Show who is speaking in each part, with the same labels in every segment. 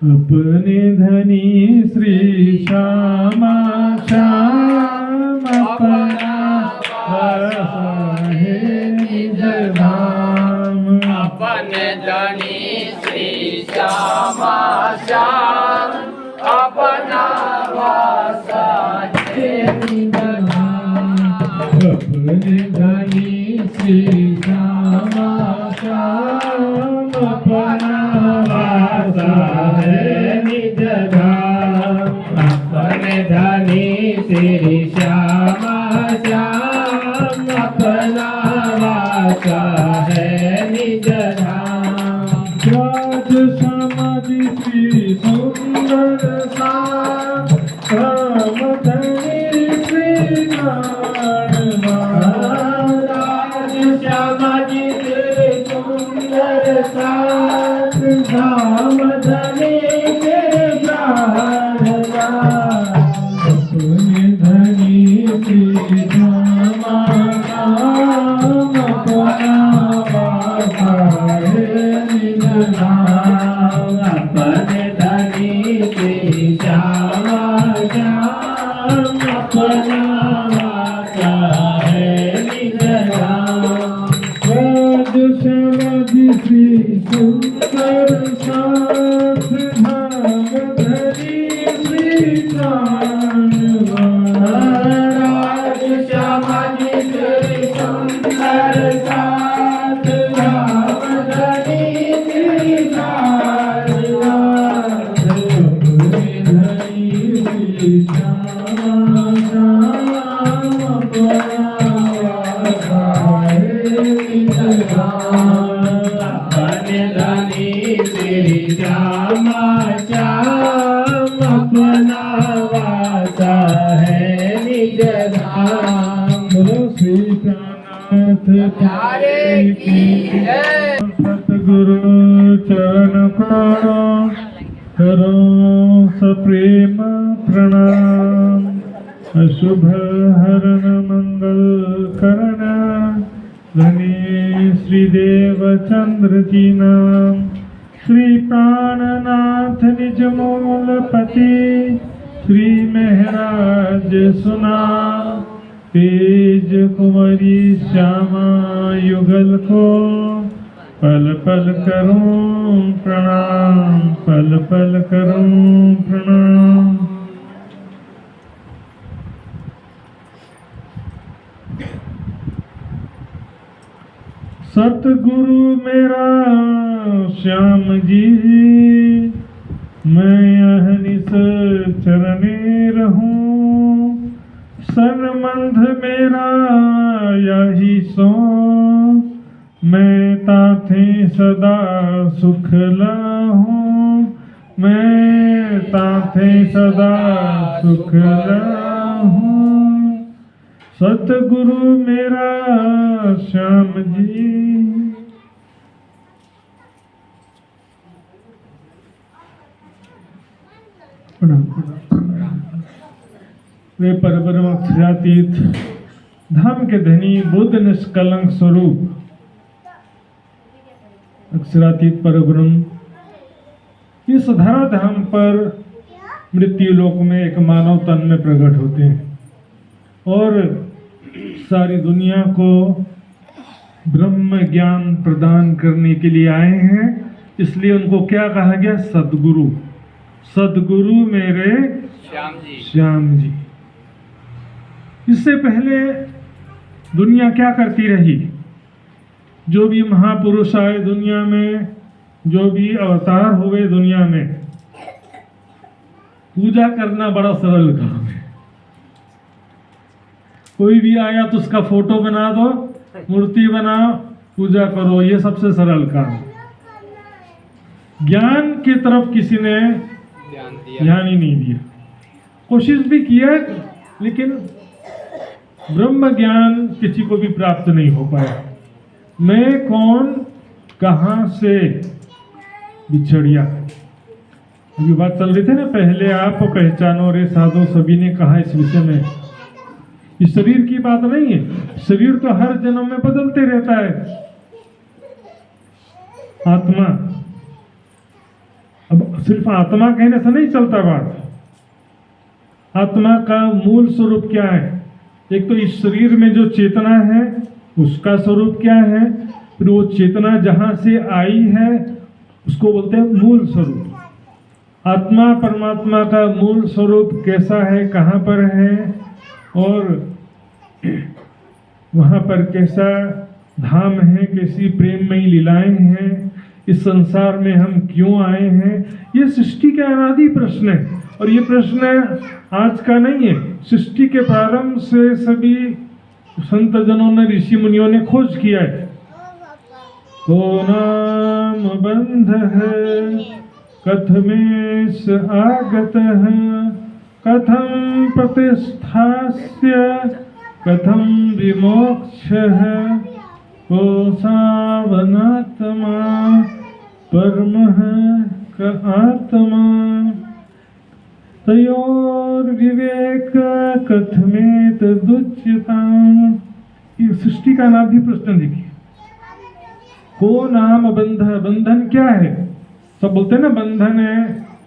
Speaker 1: अपने धनी श्री श्यामा श्याम अपना वास है निज धाम।
Speaker 2: अपने धनी श्री श्यामा श्याम अपना वास है निज धाम।
Speaker 1: अपने धनी श्री श्यामा श्याम अपना वास है निज धाम।
Speaker 2: अपने धनी श्री श्यामा श्याम अपना वास है निज धाम।
Speaker 1: राज समाधि श्री सुंदर श्याम धनी श्री
Speaker 2: राज श्यामाजी श्री सुंदर साथ धाम धनी श्री
Speaker 1: अपने धनी श्री श्यामा श्याम अपना वास है निज धाम।
Speaker 2: अपने धनी श्री श्यामा श्याम अपना वास है निज धाम।
Speaker 1: राज समाधि श्री सुंदर साथ धाम धनी श्री
Speaker 2: राज श्यामाजी श्री सुंदर साथ धाम धनी श्री अपने धनी श्री श्यामा श्याम अपना वास है निज धाम।
Speaker 1: बोलो श्री कानाथ
Speaker 2: प्यारे की जय।
Speaker 1: सतगुरु चरण करो सप्रेम प्रणाम। अशुभ हरण मंगल करण धनी श्री देवचंद्र जी नाम। श्री प्राणनाथ निज मूलपति श्री महराज सुना। तेज कुंवरी श्यामा युगल को पल पल करूं प्रणाम, पल पल करूं प्रणाम। सतगुरु मेरा श्याम जी मैं अहनिस चरणे रहूं। सरमंध मेरा यही सो मैं ताथे सदा सुख लाहूं। मैं ताथे सदा सुख लाहूं। सतगुरु मेरा श्याम जी। प्रणाम प्रणाम। वे परब्रह्म अक्षरातीत धाम के धनी बुद्ध निष्कलंक स्वरूप अक्षरातीत परब्रह्म इस धरा धाम पर मृत्यु लोक में एक मानव तन में प्रकट होते हैं और सारी दुनिया को ब्रह्म ज्ञान प्रदान करने के लिए आए हैं। इसलिए उनको क्या कहा गया? सद्गुरु। सद्गुरु मेरे श्याम जी। इससे पहले दुनिया क्या करती रही? जो भी महापुरुष आए दुनिया में, जो भी अवतार हुए दुनिया में, पूजा करना बड़ा सरल काम है। कोई भी आया तो उसका फोटो बना दो, मूर्ति बनाओ, पूजा करो, ये सबसे सरल काम। ज्ञान की तरफ किसी ने ध्यान ही नहीं दिया। कोशिश भी किया लेकिन ब्रह्म ज्ञान किसी को भी प्राप्त नहीं हो पाया। मैं कौन, कहां से बिछड़िया। अभी बात चल रही थी ना, पहले आप पहचानो रे साधो, सभी ने कहा इस विषय में। इस शरीर की बात नहीं है, शरीर तो हर जन्म में बदलते रहता है। आत्मा अब सिर्फ आत्मा कहने से नहीं चलता बात। आत्मा का मूल स्वरूप क्या है? एक तो इस शरीर में जो चेतना है उसका स्वरूप क्या है, फिर वो चेतना जहां से आई है उसको बोलते हैं मूल स्वरूप। आत्मा परमात्मा का मूल स्वरूप कैसा है, कहाँ पर है, और वहां पर कैसा धाम है, कैसी प्रेममयी लीलाएं हैं, इस संसार में हम क्यों आए हैं, ये सृष्टि के अनादि प्रश्न है। और ये प्रश्न आज का नहीं है, सृष्टि के प्रारंभ से सभी संत जनों ने, ऋषि मुनियों ने खोज किया है। को नाम बंध है कथमेश आगत है, कथम प्रतिष्ठास्य कथम विमोक्ष है, को सावनात्मा परम का आत्मा, तयोर विवेक कथमेत दुच्यता। ये सृष्टि का अनादि प्रश्न देखिए। को नाम बंध, बंधन क्या है? सब बोलते हैं ना बंधन है,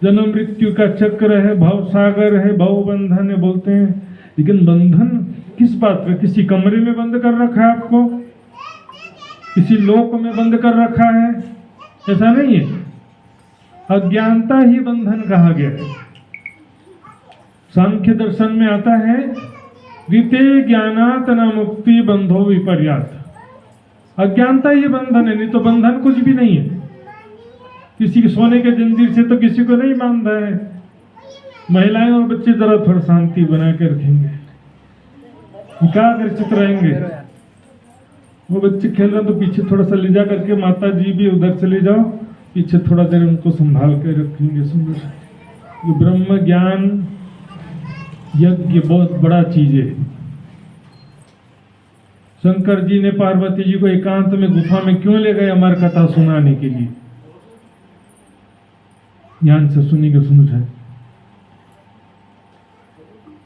Speaker 1: जन्म मृत्यु का चक्र है, भव सागर है, भव बंधन है बोलते हैं। लेकिन बंधन किस बात का? किसी कमरे में बंद कर रखा है आपको, किसी लोक में बंद कर रखा है, ऐसा नहीं है। अज्ञानता ही बंधन कहा गया है। सांख्य दर्शन में आता है रीते ज्ञानात न मुक्ति बंधो विपर्यात। अज्ञानता ही बंधन है, नहीं तो बंधन कुछ भी नहीं है। किसी के सोने के जंजीर से तो किसी को नहीं बांधा है। महिलाएं और बच्चे जरा थोड़ा शांति बना के रखेंगे, एकाग्रचित रहेंगे। वो बच्चे खेल रहे हैं तो पीछे थोड़ा सा ले जा करके, माता जी भी उधर से ले जाओ, पीछे थोड़ा देर उनको संभाल के रखेंगे। सुंदर ये ब्रह्म ज्ञान यज्ञ बहुत बड़ा चीज है। शंकर जी ने पार्वती जी को एकांत में गुफा में क्यों ले गए? अमर कथा सुनाने के लिए। ध्यान से सुनिएगा, सुनो।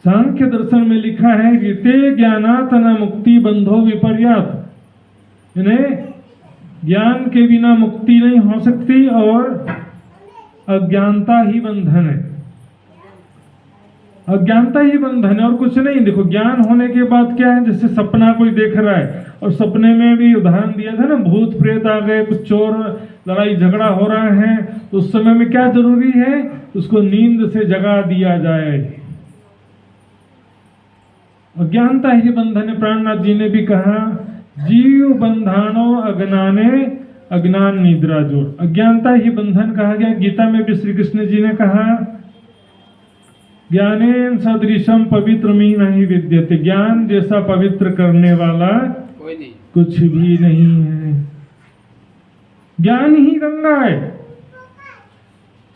Speaker 1: सांख्य दर्शन में लिखा है रीते ज्ञानात न मुक्ति बंधो विपर्यात, ज्ञान के बिना मुक्ति नहीं हो सकती और अज्ञानता ही बंधन है। अज्ञानता ही बंधन है और कुछ नहीं। देखो ज्ञान होने के बाद क्या है, जैसे सपना कोई देख रहा है और सपने में भी उदाहरण दिया था ना, भूत प्रेत आ गए, कुछ चोर लड़ाई झगड़ा हो रहा है, तो उस समय में क्या जरूरी है? उसको नींद से जगा दिया जाए। अज्ञानता ही बंधन है। प्राणनाथ जी ने भी कहा जीव बंधानो अज्ञाने अज्ञान निद्रा जोड़। अज्ञानता ही बंधन कहा गया। गीता में भी श्री कृष्ण जी ने कहा ज्ञानेन सदृशम पवित्र मी नहीं विद्यते। ज्ञान जैसा पवित्र करने वाला
Speaker 2: कोई नहीं,
Speaker 1: कुछ भी नहीं है। ज्ञान ही गंगा है,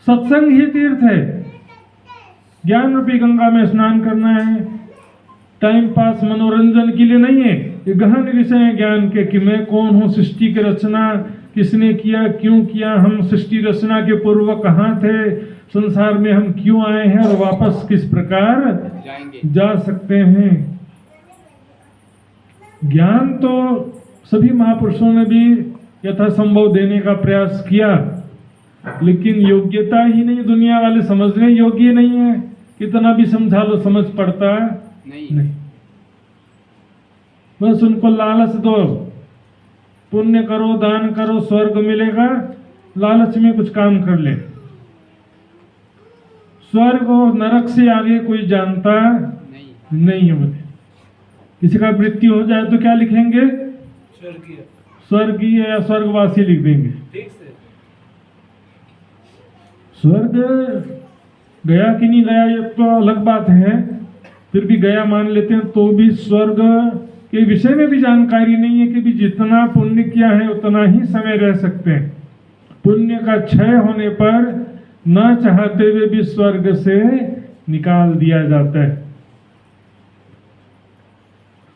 Speaker 1: सत्संग ही तीर्थ है। ज्ञान रूपी गंगा में स्नान करना है, टाइम पास मनोरंजन के लिए नहीं है। ये गहन विषय है ज्ञान के कि मैं कौन हूँ, सृष्टि की रचना किसने किया, क्यों किया, हम सृष्टि रचना के पूर्व कहाँ थे, संसार में हम क्यों आए हैं और वापस किस प्रकार
Speaker 2: जाएंगे,
Speaker 1: जा सकते हैं। ज्ञान तो सभी महापुरुषों ने भी यथासंभव देने का प्रयास किया, लेकिन योग्यता ही नहीं, दुनिया वाले समझने योग्य नहीं है। कितना भी समझा लो समझ पड़ता नहीं। बस उनको लालच दो, पुण्य करो, दान करो, स्वर्ग मिलेगा, लालच में कुछ काम कर ले। स्वर्ग और नरक से आगे कोई जानता नहीं है। बोले किसी का मृत्यु हो जाए तो क्या लिखेंगे? स्वर्गीय या स्वर्गवासी लिख देंगे।
Speaker 2: ठीक से
Speaker 1: स्वर्ग गया कि नहीं गया ये तो अलग बात है, फिर भी गया मान लेते हैं। तो भी स्वर्ग के विषय में भी जानकारी नहीं है कि भी जितना पुण्य किया है उतना ही समय रह सकते हैं। पुण्य का क्षय होने पर न चाहते हुए भी स्वर्ग से निकाल दिया जाता है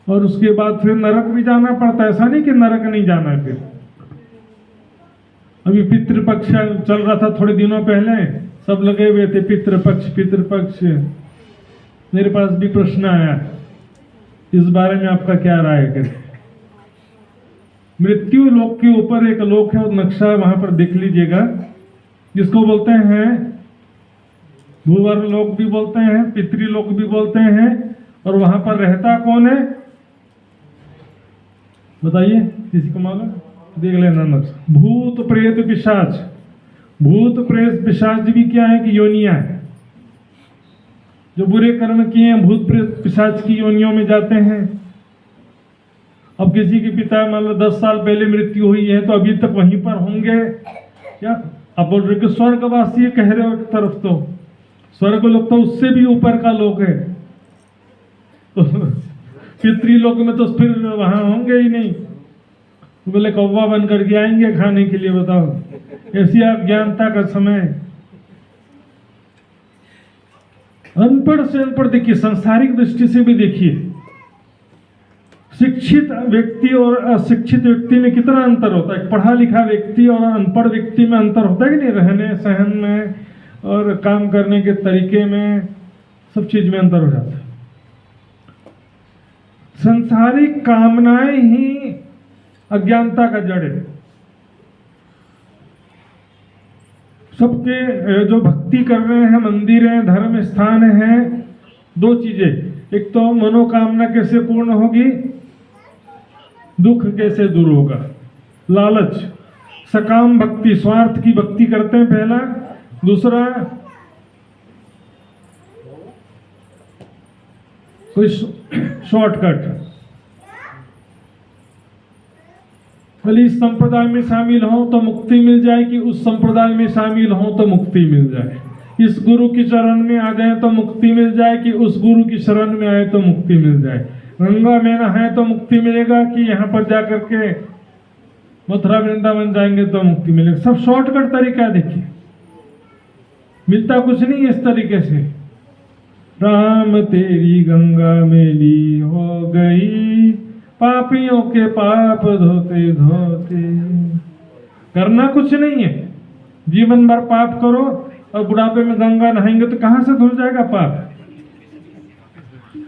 Speaker 1: और उसके बाद फिर नरक भी जाना पड़ता है। ऐसा नहीं कि नरक नहीं जाना है। फिर अभी पितृपक्ष चल रहा था थोड़े दिनों पहले, सब लगे हुए थे पितृपक्ष। मेरे पास भी प्रश्न आया, इस बारे में आपका क्या राय है? मृत्यु लोक के ऊपर एक लोक है, वो नक्शा वहां पर देख लीजिएगा। जिसको बोलते हैं भूवर लोक भी बोलते हैं, पितृलोक भी बोलते हैं। और वहां पर रहता कौन है बताइए, किसी को मालूम? देख लेना नक्श। भूत प्रेत पिशाच। भूत प्रेत पिशाच भी क्या है कि योनियां है। जो बुरे कर्म किए हैं भूत प्रेत पिशाच की योनियों में जाते हैं। अब किसी के पिता मान लो 10 साल पहले मृत्यु हुई है तो अभी तक वहीं पर होंगे क्या? अब बोल रहे कि स्वर्गवासी कह रहे हो एक तरफ, तो स्वर्ग लोक तो उससे भी ऊपर का लोक है, तो पितृलोक में तो फिर वहां होंगे ही नहीं। बोले कौवा बन करके आएंगे खाने के लिए, बताओ ऐसी अज्ञानता का समय। अनपढ़ से अनपढ़ देखिए, सांसारिक दृष्टि से भी देखिए, शिक्षित व्यक्ति और अशिक्षित व्यक्ति में कितना अंतर होता है। पढ़ा लिखा व्यक्ति और अनपढ़ व्यक्ति में अंतर होता है कि नहीं? रहने सहन में और काम करने के तरीके में, सब चीज में अंतर हो जाता है। संसारिक कामनाएं ही अज्ञानता का जड़ है। सबके जो भक्ति कर रहे हैं, मंदिर हैं, धर्म स्थान हैं, दो चीजें, एक तो मनोकामना कैसे पूर्ण होगी, दुख कैसे दूर होगा। लालच, सकाम भक्ति, स्वार्थ की भक्ति करते हैं पहला। दूसरा कोई शॉर्टकट, भले इस संप्रदाय में शामिल हो तो मुक्ति मिल जाएगी, उस संप्रदाय में शामिल हो तो मुक्ति मिल जाए, इस गुरु की शरण में आ जाए तो मुक्ति मिल जाए कि उस गुरु की शरण में आए तो मुक्ति मिल जाए। गंगा में नहाए तो मुक्ति मिलेगा कि यहाँ पर जाकर के मथुरा वृंदावन जाएंगे तो मुक्ति मिलेगा। सब शॉर्टकट तरीका देखिए, मिलता कुछ नहीं इस तरीके से। राम तेरी गंगा मेली हो गई, पापियों के पाप धोते धोते। करना कुछ नहीं है, जीवन भर पाप करो और बुढ़ापे में गंगा नहाएंगे तो कहां से धुल जाएगा पाप?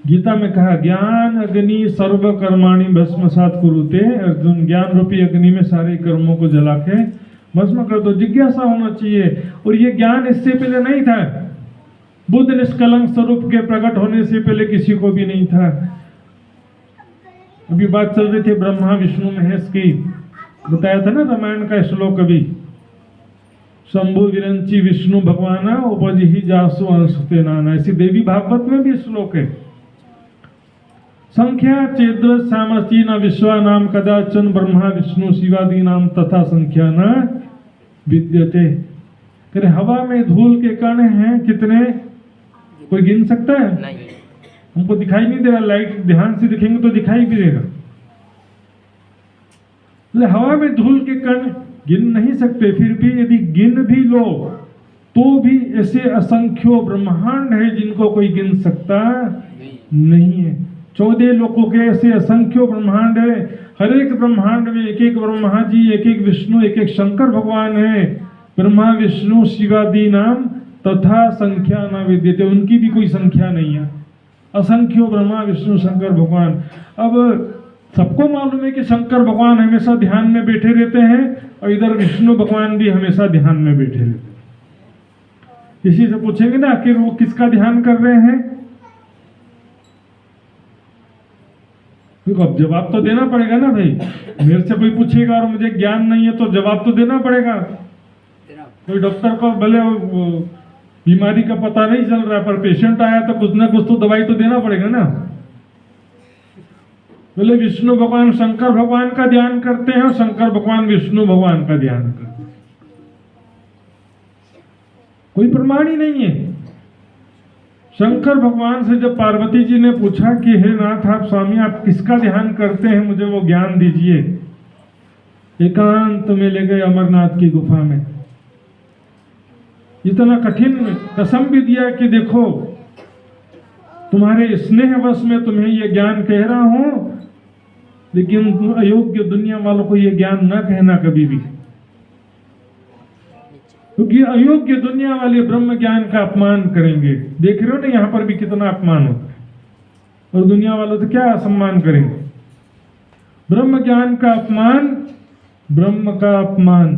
Speaker 1: गीता में कहा ज्ञान अग्नि सर्व कर्माणि भस्मसात कुरुते। अर्जुन, ज्ञान रूपी अग्नि में सारे कर्मों को जला के भस्म कर दो। जिज्ञासा होना चाहिए, और ये ज्ञान इससे पहले नहीं था। बुद्ध निष्कलंक स्वरूप के प्रकट होने से पहले किसी को भी नहीं था। अभी बात चल रही थी ब्रह्मा विष्णु महेश की, बताया था ना रामायण का श्लोक अभी, शंभु विरंची विष्णु भगवाना उपज ही जासु अंशते नाना। ऐसी देवी भागवत में भी श्लोक है। संख्या चेद्र सामची न विश्वा नाम कदाचन ब्रह्मा विष्णु शिवादी नाम तथा संख्या न विद्यते। करे हवा में धूल के कण हैं कितने, कोई गिन सकता है?
Speaker 2: नहीं।
Speaker 1: हमको दिखाई नहीं दे रहा, लाइट ध्यान से दिखेंगे तो दिखाई भी देगा। हवा में धूल के कण गिन नहीं सकते, फिर भी यदि गिन भी लो तो भी ऐसे असंख्यों ब्रह्मांड है जिनको कोई गिन सकता नहीं है। 14 लोकों के ऐसे असंख्यों ब्रह्मांड है। हर एक ब्रह्मांड में एक एक ब्रह्मा जी, एक एक विष्णु, एक एक शंकर भगवान है। ब्रह्मा विष्णु शिवादि नाम तथा संख्या न विद्यते, उनकी भी कोई संख्या नहीं है। असंख्यो ब्रह्मा विष्णु शंकर भगवान। अब सबको मालूम है कि शंकर भगवान हमेशा ध्यान में बैठे रहते हैं और इधर विष्णु भगवान भी हमेशा ध्यान में बैठे रहते हैं। किसी से पूछेंगे ना कि वो किसका ध्यान कर रहे हैं, अब जवाब तो देना पड़ेगा ना भाई। मेरे से कोई पूछेगा और मुझे ज्ञान नहीं है तो जवाब तो देना पड़ेगा। कोई डॉक्टर को भले बीमारी का पता नहीं चल रहा पर पेशेंट आया तो कुछ ना कुछ तो दवाई तो देना पड़ेगा ना। बोले विष्णु भगवान शंकर भगवान का ध्यान करते हैं और शंकर भगवान विष्णु भगवान का ध्यान करते हैं। कोई प्रमाण ही नहीं है। शंकर भगवान से जब पार्वती जी ने पूछा कि हे नाथ आप स्वामी आप किसका ध्यान करते हैं, मुझे वो ज्ञान दीजिए, एकांत में ले गए अमरनाथ की गुफा में। इतना कठिन कसम भी दिया कि देखो तुम्हारे स्नेहवश में तुम्हें ये ज्ञान कह रहा हूं, लेकिन अयोग्य दुनिया वालों को ये ज्ञान न कहना कभी भी, क्योंकि अयोग्य दुनिया वाले ब्रह्म ज्ञान का अपमान करेंगे। देख रहे हो ना यहाँ पर भी कितना अपमान होता है, और दुनिया वालों तो क्या सम्मान करेंगे। ब्रह्म ज्ञान का अपमान, ब्रह्म का अपमान।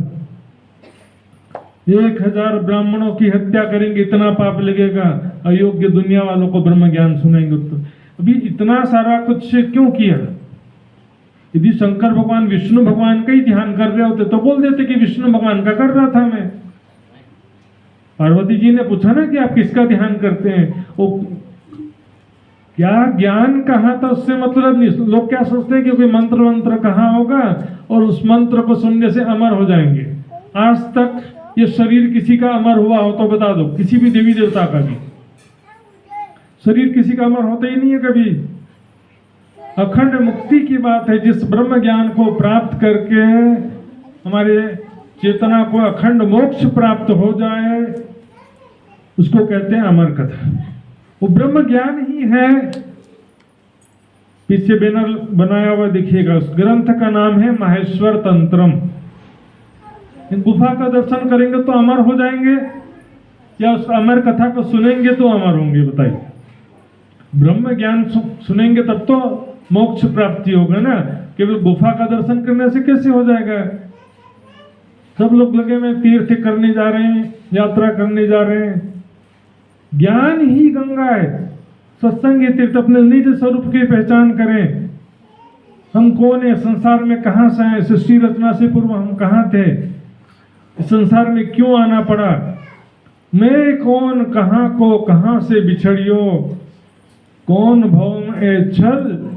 Speaker 1: 1000 ब्राह्मणों की हत्या करेंगे इतना पाप लगेगा, अयोग्य दुनिया वालों को ब्रह्म ज्ञान सुनेंगे तो। अभी इतना सारा कुछ क्यों किया? यदि शंकर भगवान विष्णु भगवान का ही ध्यान कर रहे होते तो बोल देते कि विष्णु भगवान का कर रहा था मैं। पार्वती जी ने पूछा ना कि आप किसका ध्यान करते हैं? वो क्या ज्ञान कहा था उससे मतलब नहीं। लोग क्या सोचते हैं कि कोई मंत्र कहा होगा और उस मंत्र को सुनने से अमर हो जाएंगे। आज तक ये शरीर किसी का अमर हुआ हो तो बता दो, किसी भी देवी देवता का भी शरीर किसी का अमर होता ही नहीं है कभी। अखंड मुक्ति की बात है। जिस ब्रह्म ज्ञान को प्राप्त करके हमारे चेतना को अखंड मोक्ष प्राप्त हो जाए उसको कहते हैं अमर कथा। वो ब्रह्म ज्ञान ही है। पीछे बैनर बनाया हुआ देखिएगा, उस ग्रंथ का नाम है माहेश्वर तंत्रम। इन गुफा का दर्शन करेंगे तो अमर हो जाएंगे या उस अमर कथा को सुनेंगे तो अमर होंगे? बताइए। ब्रह्म ज्ञान सुनेंगे तब तो मोक्ष प्राप्ति होगा ना। केवल गुफा का दर्शन करने से कैसे हो जाएगा? सब लोग लगे में तीर्थ करने जा रहे हैं, यात्रा करने जा रहे हैं। ज्ञान ही गंगा है। सत्संग तीर्थ अपने निज स्वरूप की पहचान करें। हम कौन है, संसार में कहां से आए, सृष्टि रचना से पूर्व हम कहां थे, इस संसार में क्यों आना पड़ा, मैं कौन, कहां को कहां से बिछड़ियो, कौन भौम ए छल,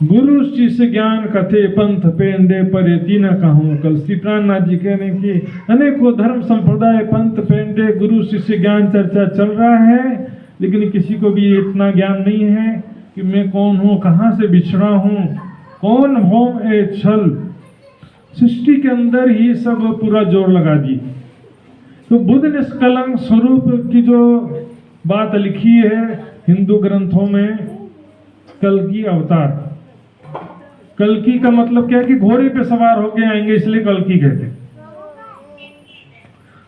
Speaker 1: गुरु शिष्य ज्ञान कथे पंथ पेंडे पर तीन कहूँ। कल श्री प्राणनाथ जी कह रहे हैं कि अनेकों धर्म संप्रदाय पंथ पेंडे गुरु शिष्य ज्ञान चर्चा चल रहा है, लेकिन किसी को भी इतना ज्ञान नहीं है कि मैं कौन हूँ, कहाँ से बिछड़ा हूँ, कौन भौम ए छल। सृष्टि के अंदर ही सब पूरा जोर लगा दी। तो बुद्ध निष्कलंक स्वरूप की जो बात लिखी है हिंदू ग्रंथों में, कल्कि अवतार। कल्कि का मतलब क्या है कि घोड़े पे सवार होके आएंगे, इसलिए कल्कि कहते हैं।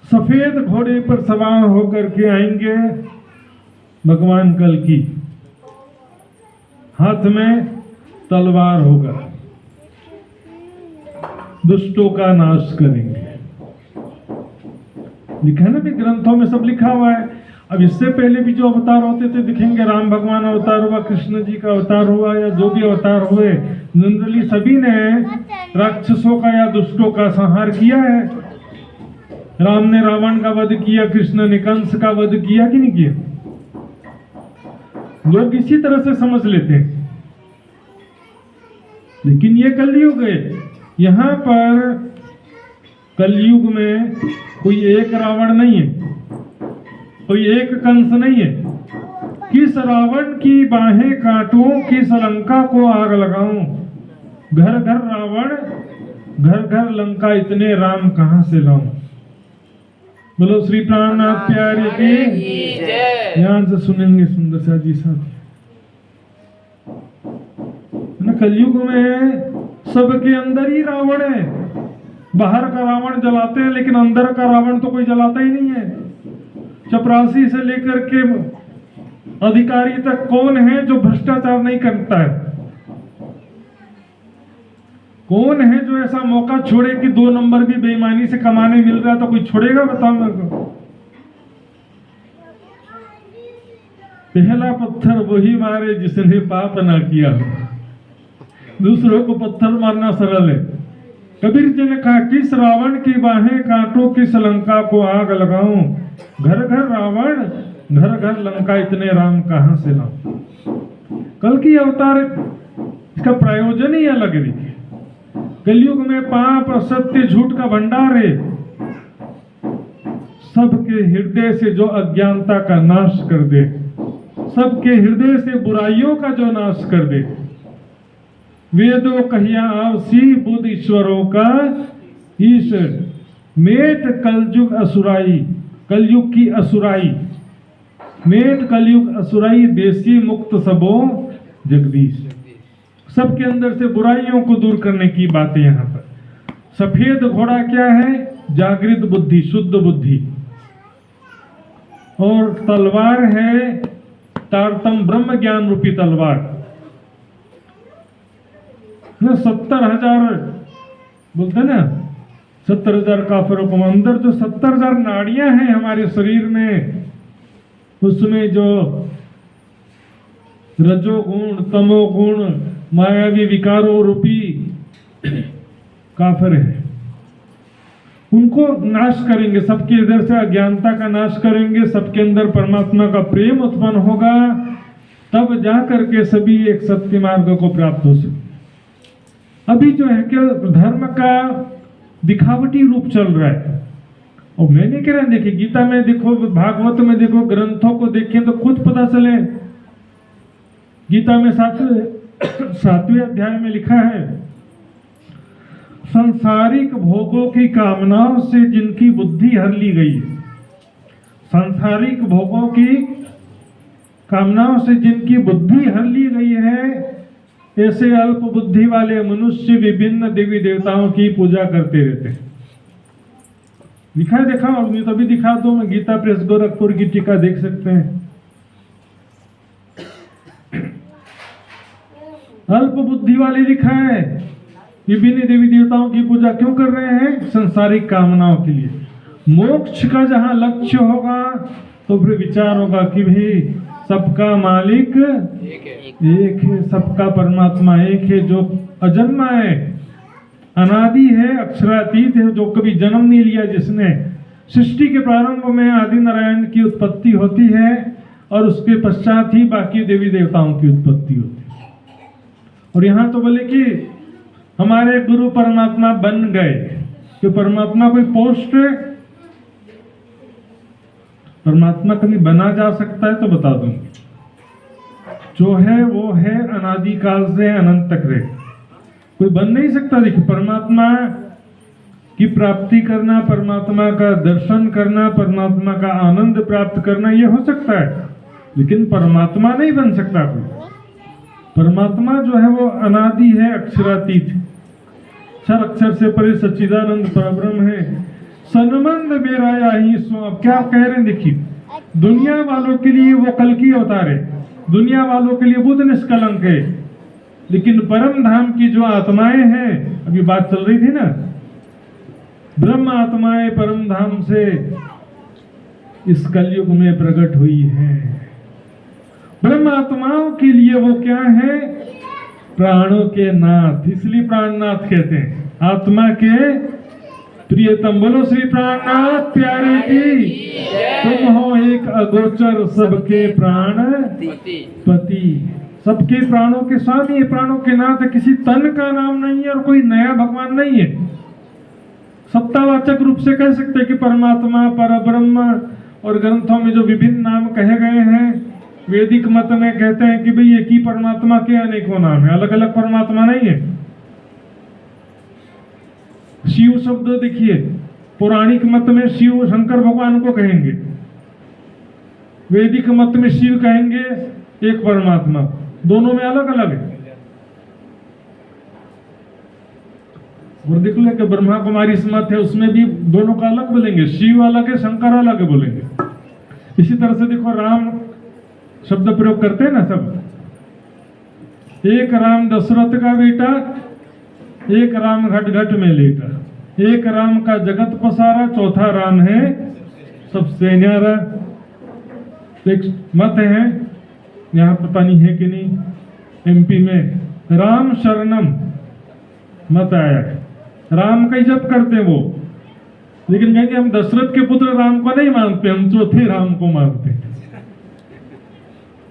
Speaker 1: सफेद घोड़े पर सवार होकर के आएंगे भगवान कल्कि, हाथ में तलवार होगा, दुष्टों का नाश करेंगे। लिखा है ना भी ग्रंथों में सब लिखा हुआ है। अब इससे पहले भी जो अवतार होते थे दिखेंगे, राम भगवान अवतार हुआ, कृष्ण जी का अवतार हुआ, या जो भी अवतार हुए, जनरली सभी ने राक्षसों का या दुष्टों का संहार किया है। राम ने रावण का वध किया, कृष्ण ने कंस का वध किया कि नहीं किया? लोग इसी तरह से समझ लेते हैं। लेकिन ये कलयुग है। यहां पर कलयुग में कोई एक रावण नहीं है, कोई एक कंस नहीं है। किस रावण की बाहें काटूं, किस लंका को आग लगाऊं, घर घर रावण घर घर लंका, इतने राम कहां से लाऊं। बोलो श्री प्राणनाथ प्यारे की जय। ध्यान से सुनेंगे सुंदर सा जी साहब। कलयुग में सबके अंदर ही रावण है। बाहर का रावण जलाते हैं लेकिन अंदर का रावण तो कोई जलाता ही नहीं है। चपरासी से लेकर के अधिकारी तक कौन है जो भ्रष्टाचार नहीं करता है? कौन है जो ऐसा मौका छोड़े कि 2 नंबर भी बेईमानी से कमाने मिल रहा है तो कोई छोड़ेगा? बताओ मेरे को। पहला पत्थर वही मारे जिसने पाप ना किया हो। दूसरों को पत्थर मारना सरल है। कबीर जी ने कहा, किस रावण की बाहें काटो, किस लंका को आग लगाऊं, घर घर रावण घर घर लंका, इतने राम कहां से लाऊं। कल की अवतार इसका प्रयोजन ही अलग है। कलयुग में पाप असत्य झूठ का भंडार है। सबके हृदय से जो अज्ञानता का नाश कर दे, सबके हृदय से बुराइयों का जो नाश कर दे। वेदों कहिया आवसी बुद्ध ईश्वरों का ईश, मेट कलयुग असुराई, कलयुग की असुराई, मेट कलयुग असुराई, देसी मुक्त सबो जगदीश। सबके अंदर से बुराइयों को दूर करने की बात है यहाँ पर। सफेद घोड़ा क्या है? जागृत बुद्धि, शुद्ध बुद्धि। और तलवार है तारतम ब्रह्म ज्ञान रूपी तलवार। 70,000 बोलते ना, 70,000 काफिरों को अंदर जो 70,000 नाड़ियां हैं हमारे शरीर में, उसमें जो रजोगुण तमोगुण मायावी विकारों रूपी काफिर है, उनको नाश करेंगे। सबके इधर से अज्ञानता का नाश करेंगे, सबके अंदर परमात्मा का प्रेम उत्पन्न होगा, तब जा करके सभी एक सत्य मार्ग को प्राप्त हो सके। अभी जो है कि धर्म का दिखावटी रूप चल रहा है। और मैं नहीं कह रहा, देखिए गीता में देखो, भागवत में देखो, ग्रंथों को देखें तो खुद पता चले। गीता में 7वें अध्याय में लिखा है, सांसारिक भोगों की कामनाओं से जिनकी बुद्धि हर ली गई है, सांसारिक भोगों की कामनाओं से जिनकी बुद्धि हर ली गई है, ऐसे अल्प बुद्धि वाले मनुष्य विभिन्न देवी देवताओं की पूजा करते रहते हैं। लिखा है, देखा, और मैं तभी दिखा दो, मैं गीता प्रेस गोरखपुर की टीका देख सकते हैं। अल्प बुद्धि वाले लिखा है, विभिन्न देवी देवताओं की पूजा क्यों कर रहे हैं? संसारिक कामनाओं के लिए। मोक्ष का जहां लक्ष्य होगा तो फिर विचार होगा कि भाई सबका मालिक एक है, सबका परमात्मा एक है, जो अजन्मा है, अनादि है, अक्षरातीत है, जो कभी जन्म नहीं लिया, जिसने सृष्टि के प्रारंभ में आदि नारायण की उत्पत्ति होती है और उसके पश्चात ही बाकी देवी देवताओं की उत्पत्ति होती है। और यहाँ तो बोले कि हमारे गुरु परमात्मा बन गए, कि परमात्मा कोई पोस्ट है? परमात्मा कभी बना जा सकता है तो बता दूं, जो है वो है, अनादि काल से अनंत तक रहे, कोई बन नहीं सकता। देखिए, परमात्मा की प्राप्ति करना, परमात्मा का दर्शन करना, परमात्मा का आनंद प्राप्त करना, ये हो सकता है, लेकिन परमात्मा नहीं बन सकता कोई। परमात्मा जो है वो अनादि है, अक्षरातीत, क्षर अक्षर से परे सच्चिदानंद परब्रह्म है। सनमंद मेरा यही सो। अब क्या कह रहे हैं, देखिए, दुनिया वालों के लिए वो कल की अवतार है, दुनिया वालों के लिए बुद्ध निष्कलंक है, लेकिन परम धाम की जो आत्माएं हैं, अभी बात चल रही थी ना, ब्रह्म आत्माएं परम धाम से इस कलयुग में प्रकट हुई है। ब्रह्म आत्माओं के लिए वो क्या है? प्राणों के नाथ, इसलिए प्राणनाथ कहते हैं, आत्मा के प्रियतम। बोलो श्री प्राणनाथ प्यारे की, तुम हो एक अगोचर सबके प्राण पति, सबके प्राणों के स्वामी है, प्राणों के नाथ है। किसी तन का नाम नहीं है और कोई नया भगवान नहीं है। सत्तावाचक रूप से कह सकते हैं कि परमात्मा, परब्रह्म, और ग्रंथों में जो विभिन्न नाम कहे गए हैं, वैदिक मत में कहते हैं कि भाई एक ही परमात्मा के अनेकों नाम है, अलग अलग परमात्मा नहीं है। शिव शब्द देखिए, पौराणिक मत में शिव शंकर भगवान को कहेंगे, वैदिक मत में शिव कहेंगे एक परमात्मा, दोनों में अलग अलग है। और देख लो कि ब्रह्मा कुमारी मत है, उसमें भी दोनों का अलग बोलेंगे, शिव अलग है, शंकर अलग है बोलेंगे। इसी तरह से देखो, राम शब्द प्रयोग करते हैं ना सब, एक राम दशरथ का बेटा, एक राम घट घट में लेटा, एक राम का जगत पसारा, चौथा राम है सबसे न्यारा। एक मत है, यहाँ पता नहीं है कि नहीं, एमपी में राम शरणम मत आया है, राम का ही जप करते हैं वो, लेकिन कहेंगे हम दशरथ के पुत्र राम को नहीं मानते, हम चौथे राम को मानते हैं।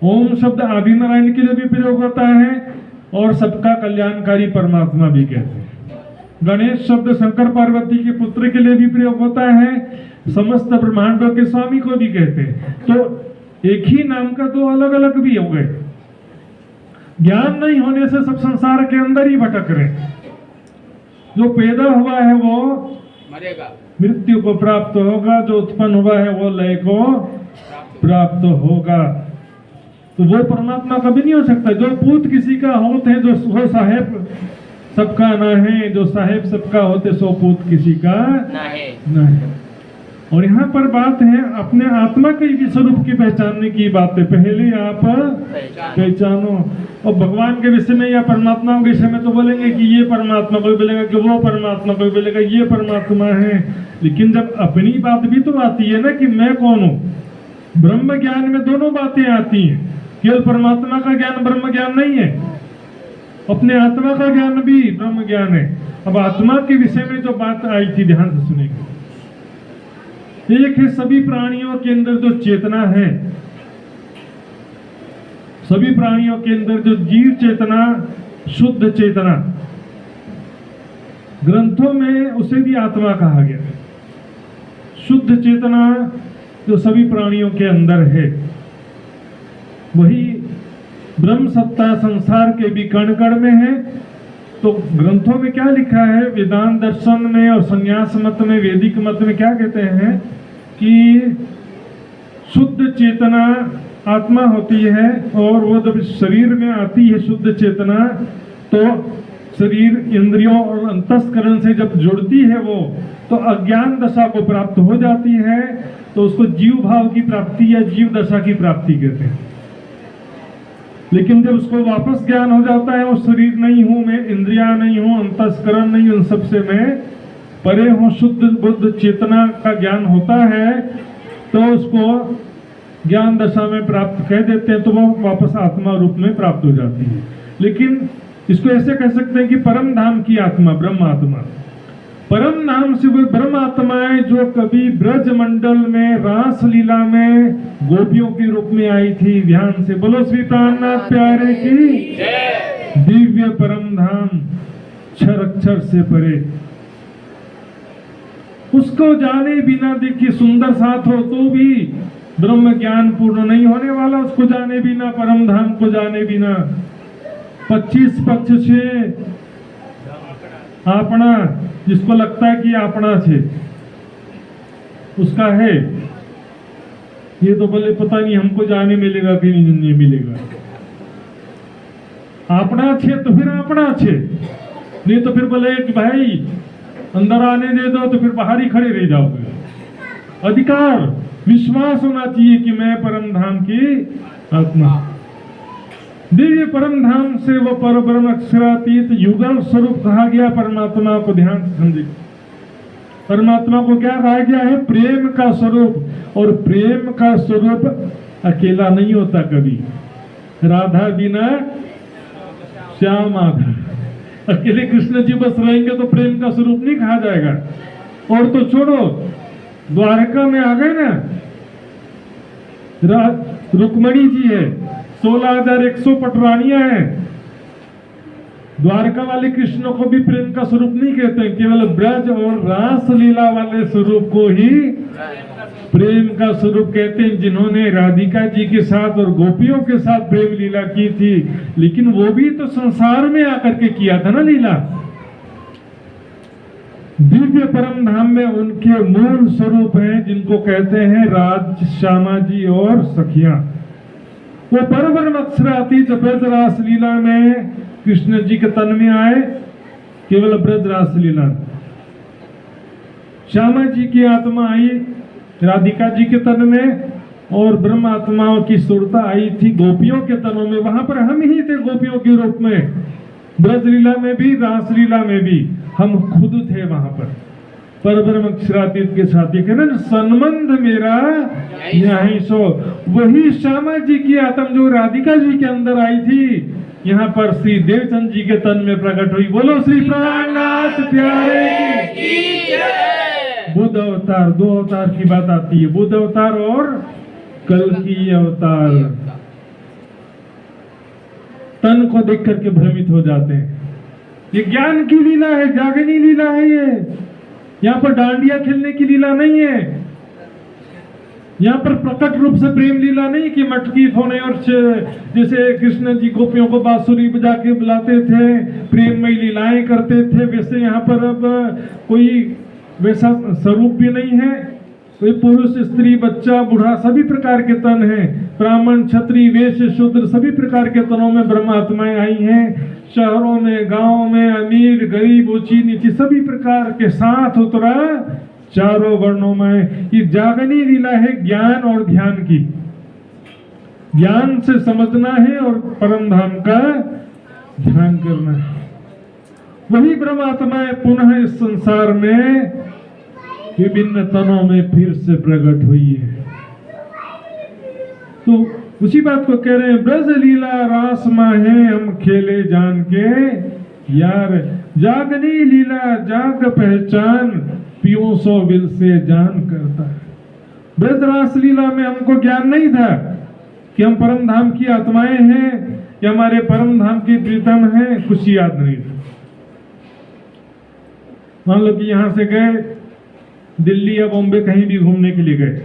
Speaker 1: ओम शब्द आदि नारायण के लिए भी प्रयोग होता है और सबका कल्याणकारी परमात्मा भी कहते हैं। गणेश शब्द शंकर पार्वती के पुत्र के लिए भी प्रयोग होता है, समस्त ब्रह्मांडों के स्वामी को भी कहते हैं। तो एक ही नाम का दो अलग अलग भी हो गए। ज्ञान नहीं होने से सब संसार के अंदर ही भटक रहे। जो पैदा हुआ है वो
Speaker 2: मरेगा,
Speaker 1: मृत्यु को प्राप्त होगा, जो उत्पन्न हुआ है वो लय को प्राप्त होगा। तो वो परमात्मा कभी नहीं हो सकता। जो पूत किसी का होते हैं, जो साहेब सबका ना है, जो साहेब सबका होते सो पूत किसी का
Speaker 2: ना है।
Speaker 1: और यहाँ पर बात है अपने आत्मा के स्वरूप की पहचानने की बात है। पहले आप पहचानो। और भगवान के विषय में या परमात्मा के विषय में तो बोलेंगे कि ये परमात्मा, कोई बोलेगा कि वो परमात्मा, कोई बोलेगा ये परमात्मा है। लेकिन जब अपनी बात भी तो आती है ना कि मैं कौन हूं। ब्रह्म ज्ञान में दोनों बातें आती हैं, केवल परमात्मा का ज्ञान ब्रह्म ज्ञान नहीं है, अपने आत्मा का ज्ञान भी ब्रह्म ज्ञान है। अब आत्मा के विषय में जो बात आई थी, ध्यान से सुनेंगे। एक है सभी प्राणियों के अंदर जो चेतना है, सभी प्राणियों के अंदर जो जीव चेतना, शुद्ध चेतना, ग्रंथों में उसे भी आत्मा कहा गया है। शुद्ध चेतना जो सभी प्राणियों के अंदर है, वही ब्रह्म सत्ता संसार के भी कण कण में है। तो ग्रंथों में क्या लिखा है, वेदांत दर्शन में और संन्यास मत में, वैदिक मत में क्या कहते हैं कि शुद्ध चेतना आत्मा होती है, और वो जब शरीर में आती है शुद्ध चेतना, तो शरीर इंद्रियों और अंतस्करण से जब जुड़ती है वो, तो अज्ञान दशा को प्राप्त हो जाती है। तो उसको जीव भाव की प्राप्ति या जीव दशा की प्राप्ति कहते हैं। लेकिन जब उसको वापस ज्ञान हो जाता है, वो शरीर नहीं हूं मैं, इंद्रिया नहीं हूं, अंतस्करण नहीं, उन सबसे मैं परे हूं, शुद्ध बुद्ध चेतना का ज्ञान होता है, तो उसको ज्ञान दशा में प्राप्त कह देते हैं, तो वो वापस आत्मा रूप में प्राप्त हो जाती है। लेकिन इसको ऐसे कह सकते हैं कि परम धाम की आत्मा, ब्रह्म आत्मा, परम नाम से वो ब्रह्म आत्माएं जो कभी ब्रज मंडल में रास लीला में गोपियों के रूप में आई थी। ध्यान से बोलो श्री प्राणनाथ प्यारे की दिव्य परम धाम, क्षर अक्षर से परे। उसको जाने बिना देखिए, सुंदर साथ हो तो भी ब्रह्म ज्ञान पूर्ण नहीं होने वाला। उसको जाने बिना, परम धाम को जाने बिना 25 पक्ष से आपना, जिसको लगता है कि आपना छे उसका है, ये तो बोले पता नहीं हमको जाने मिलेगा कि नहीं मिलेगा। आपना छे तो फिर आपना छे, नहीं तो फिर बोले कि भाई अंदर आने दे दो, तो फिर बाहर ही खड़े रह जाओगे। अधिकार, विश्वास होना चाहिए कि मैं परम धाम की आत्मा। दिव्य परम धाम से वो पर ब्रह्म अक्षरातीत युगल स्वरूप कहा गया परमात्मा को। ध्यान से समझिए, परमात्मा को क्या कहा गया है, प्रेम का स्वरूप। और प्रेम का स्वरूप अकेला नहीं होता कभी, राधा बिना श्याम आधा। अकेले कृष्ण जी बस रहेंगे तो प्रेम का स्वरूप नहीं कहा जाएगा। और तो छोड़ो, द्वारका में आ गए ना, रुक्मणी जी है, 16,100 पटरानियां हैं। द्वारका वाले कृष्ण को भी प्रेम का स्वरूप नहीं कहते, केवल ब्रज और रास लीला वाले स्वरूप को ही प्रेम का स्वरूप कहते हैं, जिन्होंने राधिका जी के साथ और गोपियों के साथ प्रेम लीला की थी। लेकिन वो भी तो संसार में आकर के किया था ना लीला। दिव्य परम धाम में उनके मूल स्वरूप हैं, जिनको कहते हैं राज श्यामा जी और सखियां। वो परब्रह्म अक्षरातीत ब्रज रास लीला में कृष्ण जी के तन में आए, केवल ब्रज रास लीला। श्यामा जी की आत्मा आई राधिका जी के तन में, और ब्रह्म आत्माओं की सुरता आई थी गोपियों के तनों में। वहां पर हम ही थे गोपियों के रूप में, ब्रज लीला में भी, रास लीला में भी हम खुद थे वहां पर परब्रह्म अक्षरातीत के साथ। ये कहना संबंध मेरा यहीं सो। वही श्यामा जी की आत्मा जो राधिका जी के अंदर आई थी, यहाँ पर श्री देवचंद जी के तन में प्रकट हुई। बोलो श्री प्राणनाथ प्यारे की। बुद्ध अवतार, 2 अवतार की बात आती है, बुद्ध अवतार और कल्कि अवतार। तन को देख करके भ्रमित हो जाते हैं। ये ज्ञान की लीला है, जागनी लीला है। ये यहाँ पर डांडिया खेलने की लीला नहीं है। यहाँ पर प्रकट रूप से प्रेम लीला नहीं कि मटकी फोने और जैसे कृष्ण जी गोपियों को बांसुरी बजा के बुलाते थे, प्रेममय लीलाएं करते थे, वैसे यहाँ पर अब कोई वैसा स्वरूप भी नहीं है। कोई पुरुष, स्त्री, बच्चा, बूढ़ा सभी प्रकार के तन हैं। ब्राह्मण, क्षत्रिय, वैश्य, शूद्र सभी प्रकार के तनों में ब्रह्मात्माएं आई हैं। शहरों में, गांवों में, अमीर, गरीब, ऊंची नीची सभी प्रकार के साथ उतरा, चारों वर्णों में। ये जागनी लीला है ज्ञान और ध्यान की। ज्ञान से समझना है और परम धाम का ध्यान करना है। वही परमात्माएं पुनः इस संसार में विभिन्न तनों में फिर से प्रकट हुई है। तो उसी बात को कह रहे हैं, ब्रज लीला रास माहे हम खेले जान के यार, जागनी लीला जाग पहचान पियो सो बिल से जान करता है। ब्रज रास लीला में हमको ज्ञान नहीं था कि हम परम धाम की आत्माएं हैं या हमारे परम धाम के प्रीतम हैं, कुछ याद नहीं था। मान लो कि यहां से गए दिल्ली या बॉम्बे कहीं भी घूमने के लिए गए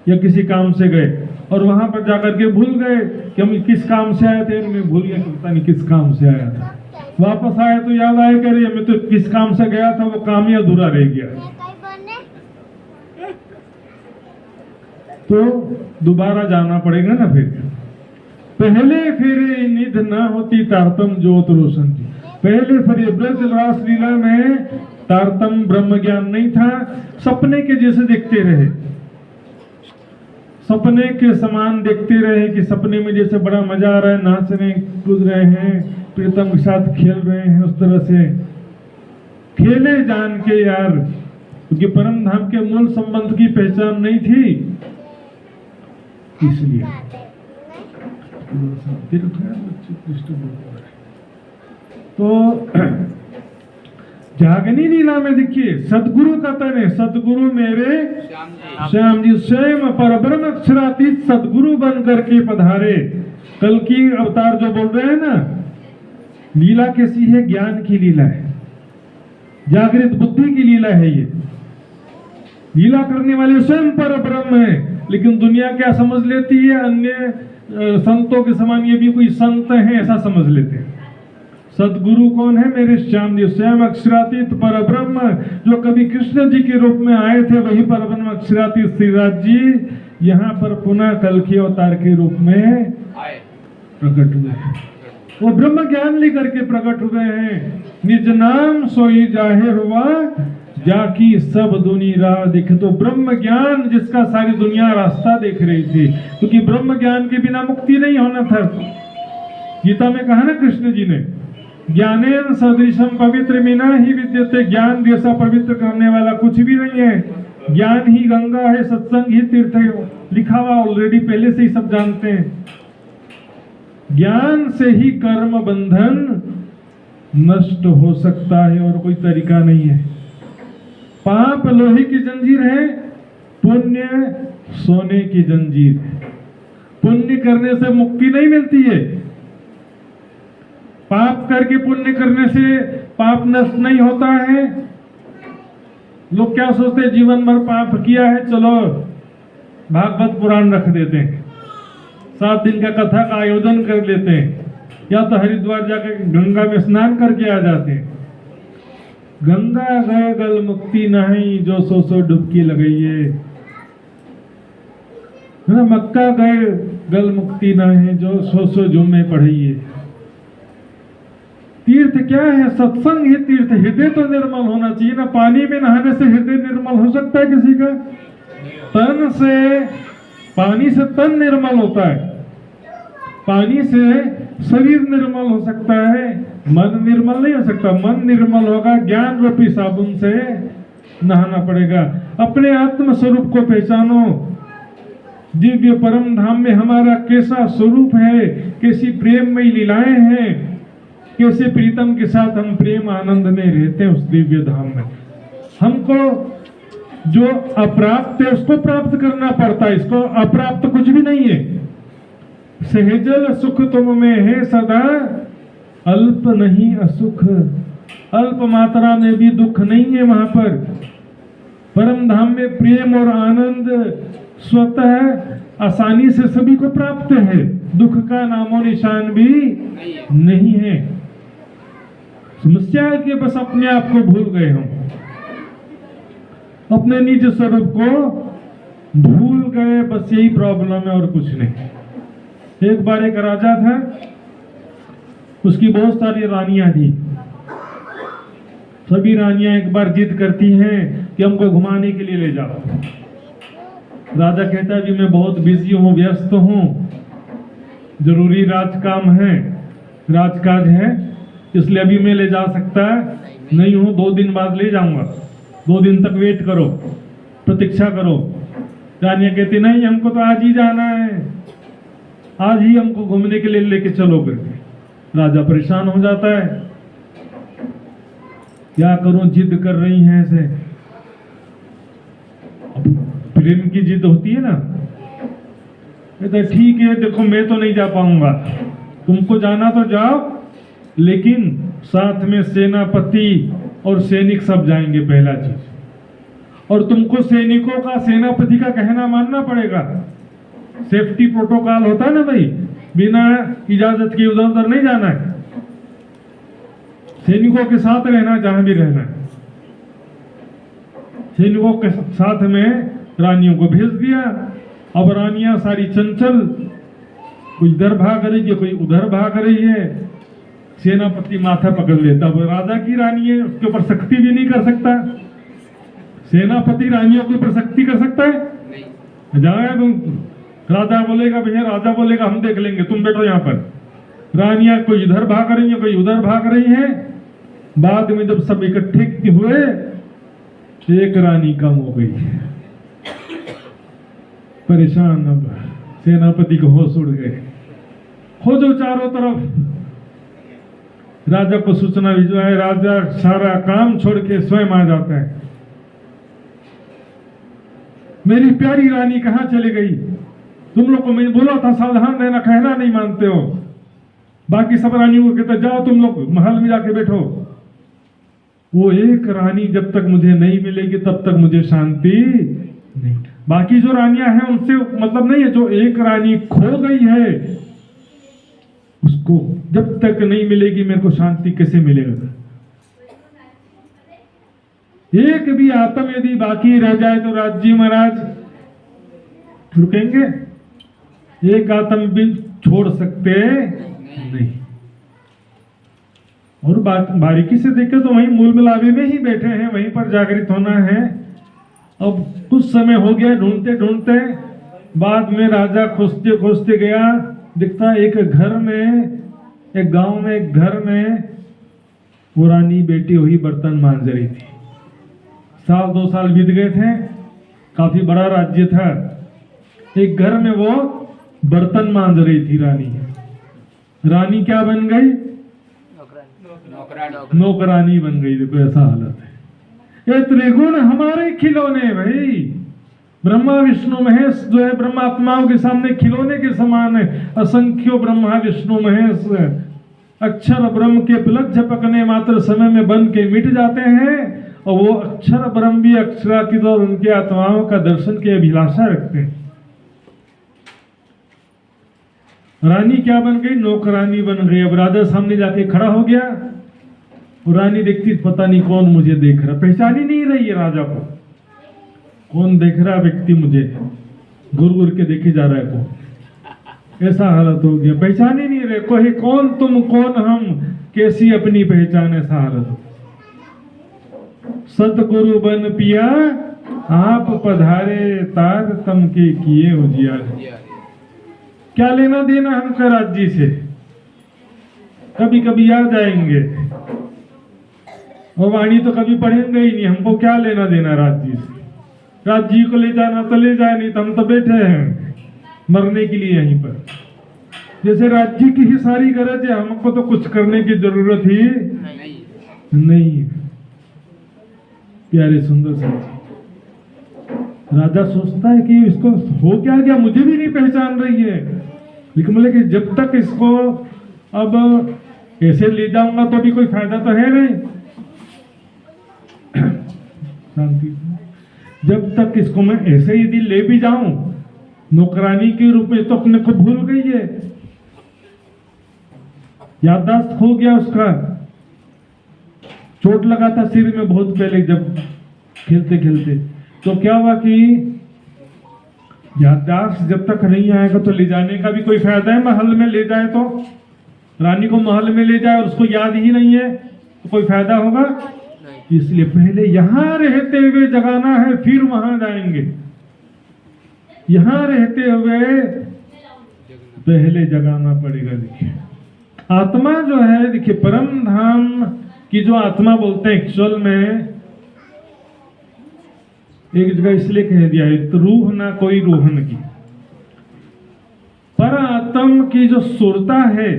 Speaker 1: या किसी काम से गए और वहां पर जाकर के भूल गए कि हम किस काम से आए थे, मैं भूल गया कि पता नहीं किस काम से आया था। वापस आए तो याद आया कि अरे मैं तो किस काम से गया था, वो काम ही अधूरा रह गया। तो दोबारा जाना पड़ेगा ना। फिर पहले फिर निध ना होती तारतम ज्योत रोशन थी। पहले फिर ब्रज रास लीला में तारतम ब्रह्म ज्ञान नहीं था, सपने के जैसे देखते रहे, सपने के समान देखते रहे कि सपने में जैसे बड़ा मजा आ रहा है, नाच रहे हैं, कूद रहे हैं, प्रीतम के साथ खेल रहे हैं, उस तरह से खेले जान के यार, क्योंकि परम धाम के मूल संबंध की पहचान नहीं थी, इसलिए तो जागनी लीला में देखिए सदगुरु का तन है, सदगुरु मेरे श्याम जी स्वयं परब्रह्म अक्षरातीत सदगुरु बन करके पधारे। कल की अवतार जो बोल रहे हैं ना, लीला कैसी है? ज्ञान की लीला है, जागृत बुद्धि की लीला है। ये लीला करने वाले स्वयं परब्रह्म है, लेकिन दुनिया क्या समझ लेती है, अन्य संतों के समान ये भी कोई संत है ऐसा समझ लेते हैं। सदगुरु कौन है? मेरे श्याम जी स्वयं अक्षरातीत परब्रह्म, जो कभी कृष्ण जी के रूप में आए थे, वही परब्रह्म अक्षरातीत श्रीराज जी यहाँ पर पुनः कल्कि अवतार के रूप में प्रकट हुए हैं। वो ब्रह्म ज्ञान लेकर के प्रकट हुए हैं। निज नाम सोई जाहिर हुआ जाकी सब दुनिया दिखे। तो ब्रह्म ज्ञान जिसका सारी दुनिया रास्ता देख रही थी, क्योंकि ब्रह्म ज्ञान के बिना मुक्ति नहीं होना था। गीता में कहा ना कृष्ण जी ने, ज्ञानेन सदृशम पवित्र मीना ही विद्यते। ज्ञान जैसा पवित्र करने वाला कुछ भी नहीं है। ज्ञान ही गंगा है, सत्संग ही तीर्थ है, लिखा हुआ ऑलरेडी, पहले से ही सब जानते हैं। ज्ञान से ही कर्म बंधन नष्ट हो सकता है और कोई तरीका नहीं है। पाप लोहे की जंजीर है, पुण्य सोने की जंजीर है। पुण्य करने से मुक्ति नहीं मिलती है, पाप करके पुण्य करने से पाप नष्ट नहीं होता है। लोग क्या सोचते हैं, जीवन भर पाप किया है, चलो भागवत पुराण रख देते हैं, 7 दिन का कथा का आयोजन कर लेते हैं, या तो हरिद्वार जाकर गंगा में स्नान करके आ जाते हैं। गंगा गए गल मुक्ति नहीं, जो सो सो डुबकी लगाइए। मक्का गए गल मुक्ति नहीं, जो सो सो जुम्मे पढ़िए। तीर्थ क्या है? सत्संग ही तीर्थ। हृदय तो निर्मल होना चाहिए ना। पानी में नहाने से हृदय निर्मल हो सकता है किसी का? तन से, पानी से तन निर्मल होता है, पानी से शरीर निर्मल हो सकता है, मन निर्मल नहीं हो सकता। मन निर्मल होगा, ज्ञान रूपी साबुन से नहाना पड़ेगा। अपने आत्म स्वरूप को पहचानो। दिव्य परम धाम में हमारा कैसा स्वरूप है, कैसी प्रेममयी लीलाएं हैं, कैसे प्रीतम के साथ हम प्रेम आनंद में रहते हैं उस दिव्य धाम में। हमको जो अप्राप्त है उसको प्राप्त करना पड़ता है, इसको अप्राप्त कुछ भी नहीं है। सहजल सुख तुम में है सदा, अल्प नहीं असुख। अल्प मात्रा में भी दुख नहीं है वहां पर। परम धाम में प्रेम और आनंद स्वतः आसानी से सभी को प्राप्त है, दुख का नामो निशान भी नहीं है। समस्या है कि बस अपने आप को भूल गए हम, अपने निज स्वरूप को भूल गए, बस यही प्रॉब्लम है और कुछ नहीं। एक बार एक राजा था, उसकी बहुत सारी रानियां थी। सभी रानियां एक बार जिद करती हैं कि हमको घुमाने के लिए ले जाओ। राजा कहता है कि मैं बहुत बिजी हूँ, व्यस्त हूँ, जरूरी राजकाम है, राजकाज है, इसलिए अभी मैं ले जा सकता नहीं हूँ, 2 दिन बाद ले जाऊंगा, 2 दिन तक वेट करो, प्रतीक्षा करो। रानियां कहती नहीं, हमको तो आज ही जाना है, आज ही हमको घूमने के लिए लेके चलो करके। राजा परेशान हो जाता है, क्या करूं, जिद कर रही हैं ऐसे। अब प्रेम की जिद होती है ना, कहता ठीक है, देखो मैं तो नहीं जा पाऊंगा, तुमको जाना तो जाओ, लेकिन साथ में सेनापति और सैनिक सब जाएंगे, पहला चीज। और तुमको सैनिकों का, सेनापति का कहना मानना पड़ेगा। सेफ्टी प्रोटोकॉल होता है ना भाई, बिना इजाजत के उधर उधर नहीं जाना है, सैनिकों के साथ रहना जहां भी रहना है। सैनिकों के साथ में रानियों को भेज दिया। अब रानियां सारी चंचल, कोई इधर भाग रही है, कोई उधर भाग रही है। सेनापति माथा पकड़ लेता, वो राजा की रानी है, उसके ऊपर सख्ती भी नहीं कर सकता। सेनापति रानियों के ऊपर सख्ती कर सकता है? जाए तुम, राजा बोलेगा भैया, राजा बोलेगा हम देख लेंगे, तुम बैठो यहाँ पर। रानियां कोई इधर भाग रही है, कोई उधर भाग रही है। बाद में जब सब इकट्ठे हुए, एक रानी कम हो गई, परेशान। अब सेनापति को होश उड़ गए, खोजो चारों तरफ। राजा को सूचना भिजवाए, राजा सारा काम छोड़ के स्वयं आ जाता है। मेरी प्यारी रानी कहाँ चली गई? तुम लोग को मैं बोला था सावधान रहना, कहना नहीं मानते हो। बाकी सब रानियों को कहते जाओ तुम लोग महल में जाके बैठो। वो एक रानी जब तक मुझे नहीं मिलेगी तब तक मुझे शांति नहीं। बाकी जो रानियां हैं उनसे मतलब नहीं है, जो एक रानी खो गई है उसको जब तक नहीं मिलेगी मेरे को शांति कैसे मिलेगा? एक भी आत्म यदि बाकी रह जाए तो राज्य महाराज रुकेंगे? एक आत्म भी छोड़ सकते नहीं। और बारीकी से देखे तो वहीं मूल मिलावे में ही बैठे हैं, वहीं पर जागृत होना है। अब कुछ समय हो गया ढूंढते ढूंढते, बाद में राजा खोजते खोजते गया, दिखता एक घर में, एक गांव में एक घर में वो रानी बैठी हुई बर्तन मांज रही थी। 1-2 साल बीत गए थे, काफी बड़ा राज्य था। एक घर में वो बर्तन मांज रही थी रानी। रानी क्या बन गई? नौकरानी बन गई। देखो ऐसा हालत है। ये त्रिगुण हमारे खिलौने भाई, ब्रह्मा विष्णु महेश जो है ब्रह्मात्माओं के सामने खिलौने के समान है। असंख्यो ब्रह्मा विष्णु महेश अक्षर ब्रह्म के पलक झपकने मात्र समय में बन के मिट जाते हैं, और वो अक्षर ब्रह्म भी अक्षरातीत और उनके आत्माओं का दर्शन की अभिलाषा रखते हैं। रानी क्या बन गई? नौकरानी बन गई। अब राजा सामने जाके खड़ा हो गया, और रानी देखती पता नहीं कौन मुझे देख रहा, पहचान ही नहीं रही है राजा को। कौन देख रहा व्यक्ति मुझे, घूर घूर के देखे जा रहा है कौन? ऐसा हालत हो गया, पहचान ही नहीं रहे, कोई कौन तुम कौन हम, कैसी अपनी पहचान। ऐसा हालत हो। सतगुरु बन पिया आप पधारे, तार तम के किए उजियारे। क्या लेना देना हमका राज्य से? कभी कभी आ जाएंगे, और वाणी तो कभी पढ़ेंगे ही नहीं। हमको क्या लेना देना राज्य से? राज्य को ले जाना तो ले जाए, नहीं तो हम तो बैठे हैं मरने के लिए यहीं पर। जैसे राज्य की ही सारी गरज है, हमको तो कुछ करने की जरूरत ही नहीं। प्यारे सुंदर साथी, राजा सोचता है कि इसको हो क्या गया, मुझे भी नहीं पहचान रही है। लेकिन बोले कि जब तक इसको अब ऐसे ले जाऊंगा तो भी कोई फायदा तो है नहीं। शांति। जब तक इसको मैं ऐसे यदि ले भी जाऊं, नौकरानी के रूप में, तो अपने को भूल गई है, याददाश्त खो गया उसका। चोट लगा था सिर में बहुत पहले जब खेलते खेलते। तो क्या हुआ कि याददाश्त जब तक नहीं आएगा तो ले जाने का भी कोई फायदा है? महल में ले जाए तो, रानी को महल में ले जाए और उसको याद ही नहीं है तो कोई फायदा होगा? इसलिए पहले यहां रहते हुए जगाना है, फिर वहां जाएंगे। यहाँ रहते हुए पहले जगाना पड़ेगा। देखिए आत्मा जो है, देखिए परम धाम की जो आत्मा बोलते हैं एक्चुअल में, एक जगह इसलिए कह दिया है तो रूह ना कोई रोहन की, पर आत्म की जो सुरता है,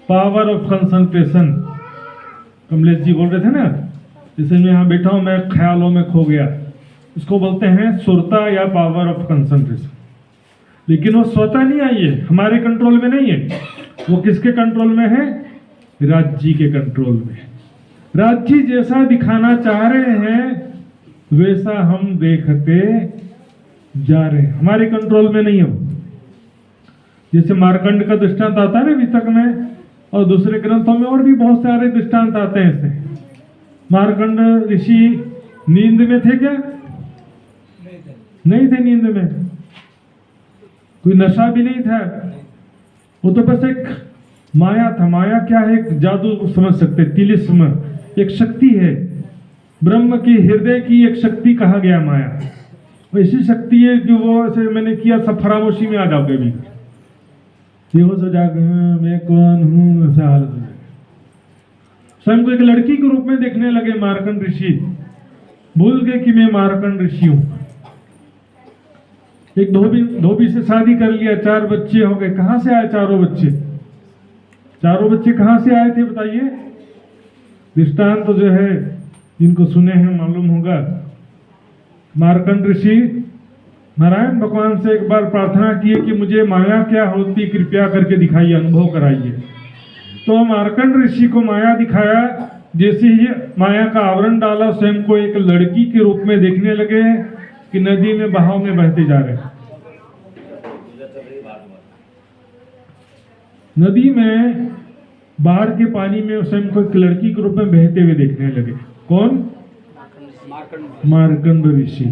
Speaker 1: power of concentration, Kamlesh ji बोल रहे थे ना, जैसे मैं यहाँ बैठा हूं, मैं ख्यालों में खो गया, इसको बोलते हैं सुरता या पावर ऑफ कंसंट्रेशन। लेकिन वो स्वतः नहीं आई है, हमारे कंट्रोल में नहीं है, वो किसके कंट्रोल में है? राज्य के कंट्रोल में। राज्य जैसा दिखाना चाह रहे हैं वैसा हम देखते जा रहे हैं, हमारे कंट्रोल में नहीं हो। जैसे मार्कंड का दृष्टांत आता है ना वितक में, और दूसरे ग्रंथों में और भी बहुत सारे दृष्टांत आते हैं ऐसे। मार्कंड ऋषि नींद में थे क्या? नहीं थे नींद में, कोई नशा भी नहीं था, वो तो बस एक माया था। माया क्या है? एक जादू समझ सकते, तिलिस्म, एक शक्ति है, ब्रह्म की हृदय की एक शक्ति कहा गया माया। ऐसी शक्ति है कि वो ऐसे मैंने किया सब फरामोशी में आ जाओगे भी, बेहोश हो जाओगे, मैं कौन हूँ, ऐसा हालत हो जाएगा। स्वयं को एक लड़की के रूप में देखने लगे मार्कंड ऋषि, भूल गए कि मैं मार्कंड ऋषि हूं। एक धोबी से शादी कर लिया, 4 बच्चे हो गए। कहां से आए चारों बच्चे? चारों बच्चे कहां से आए थे बताइए? दृष्टांत तो जो है जिनको सुने हैं मालूम होगा। मार्कंड ऋषि नारायण भगवान से एक बार प्रार्थना किए कि मुझे माया क्या होती कृपया करके दिखाइए, अनुभव कराइए। तो मार्कंड ऋषि को माया दिखाया, जैसे ही माया का आवरण डाला, स्वयं को एक लड़की के रूप में देखने लगे कि नदी में बहाव में बहते जा रहे हैं। नदी में बाढ़ के पानी में स्वयं को एक लड़की के रूप में बहते हुए देखने लगे। कौन? मार्कंड ऋषि।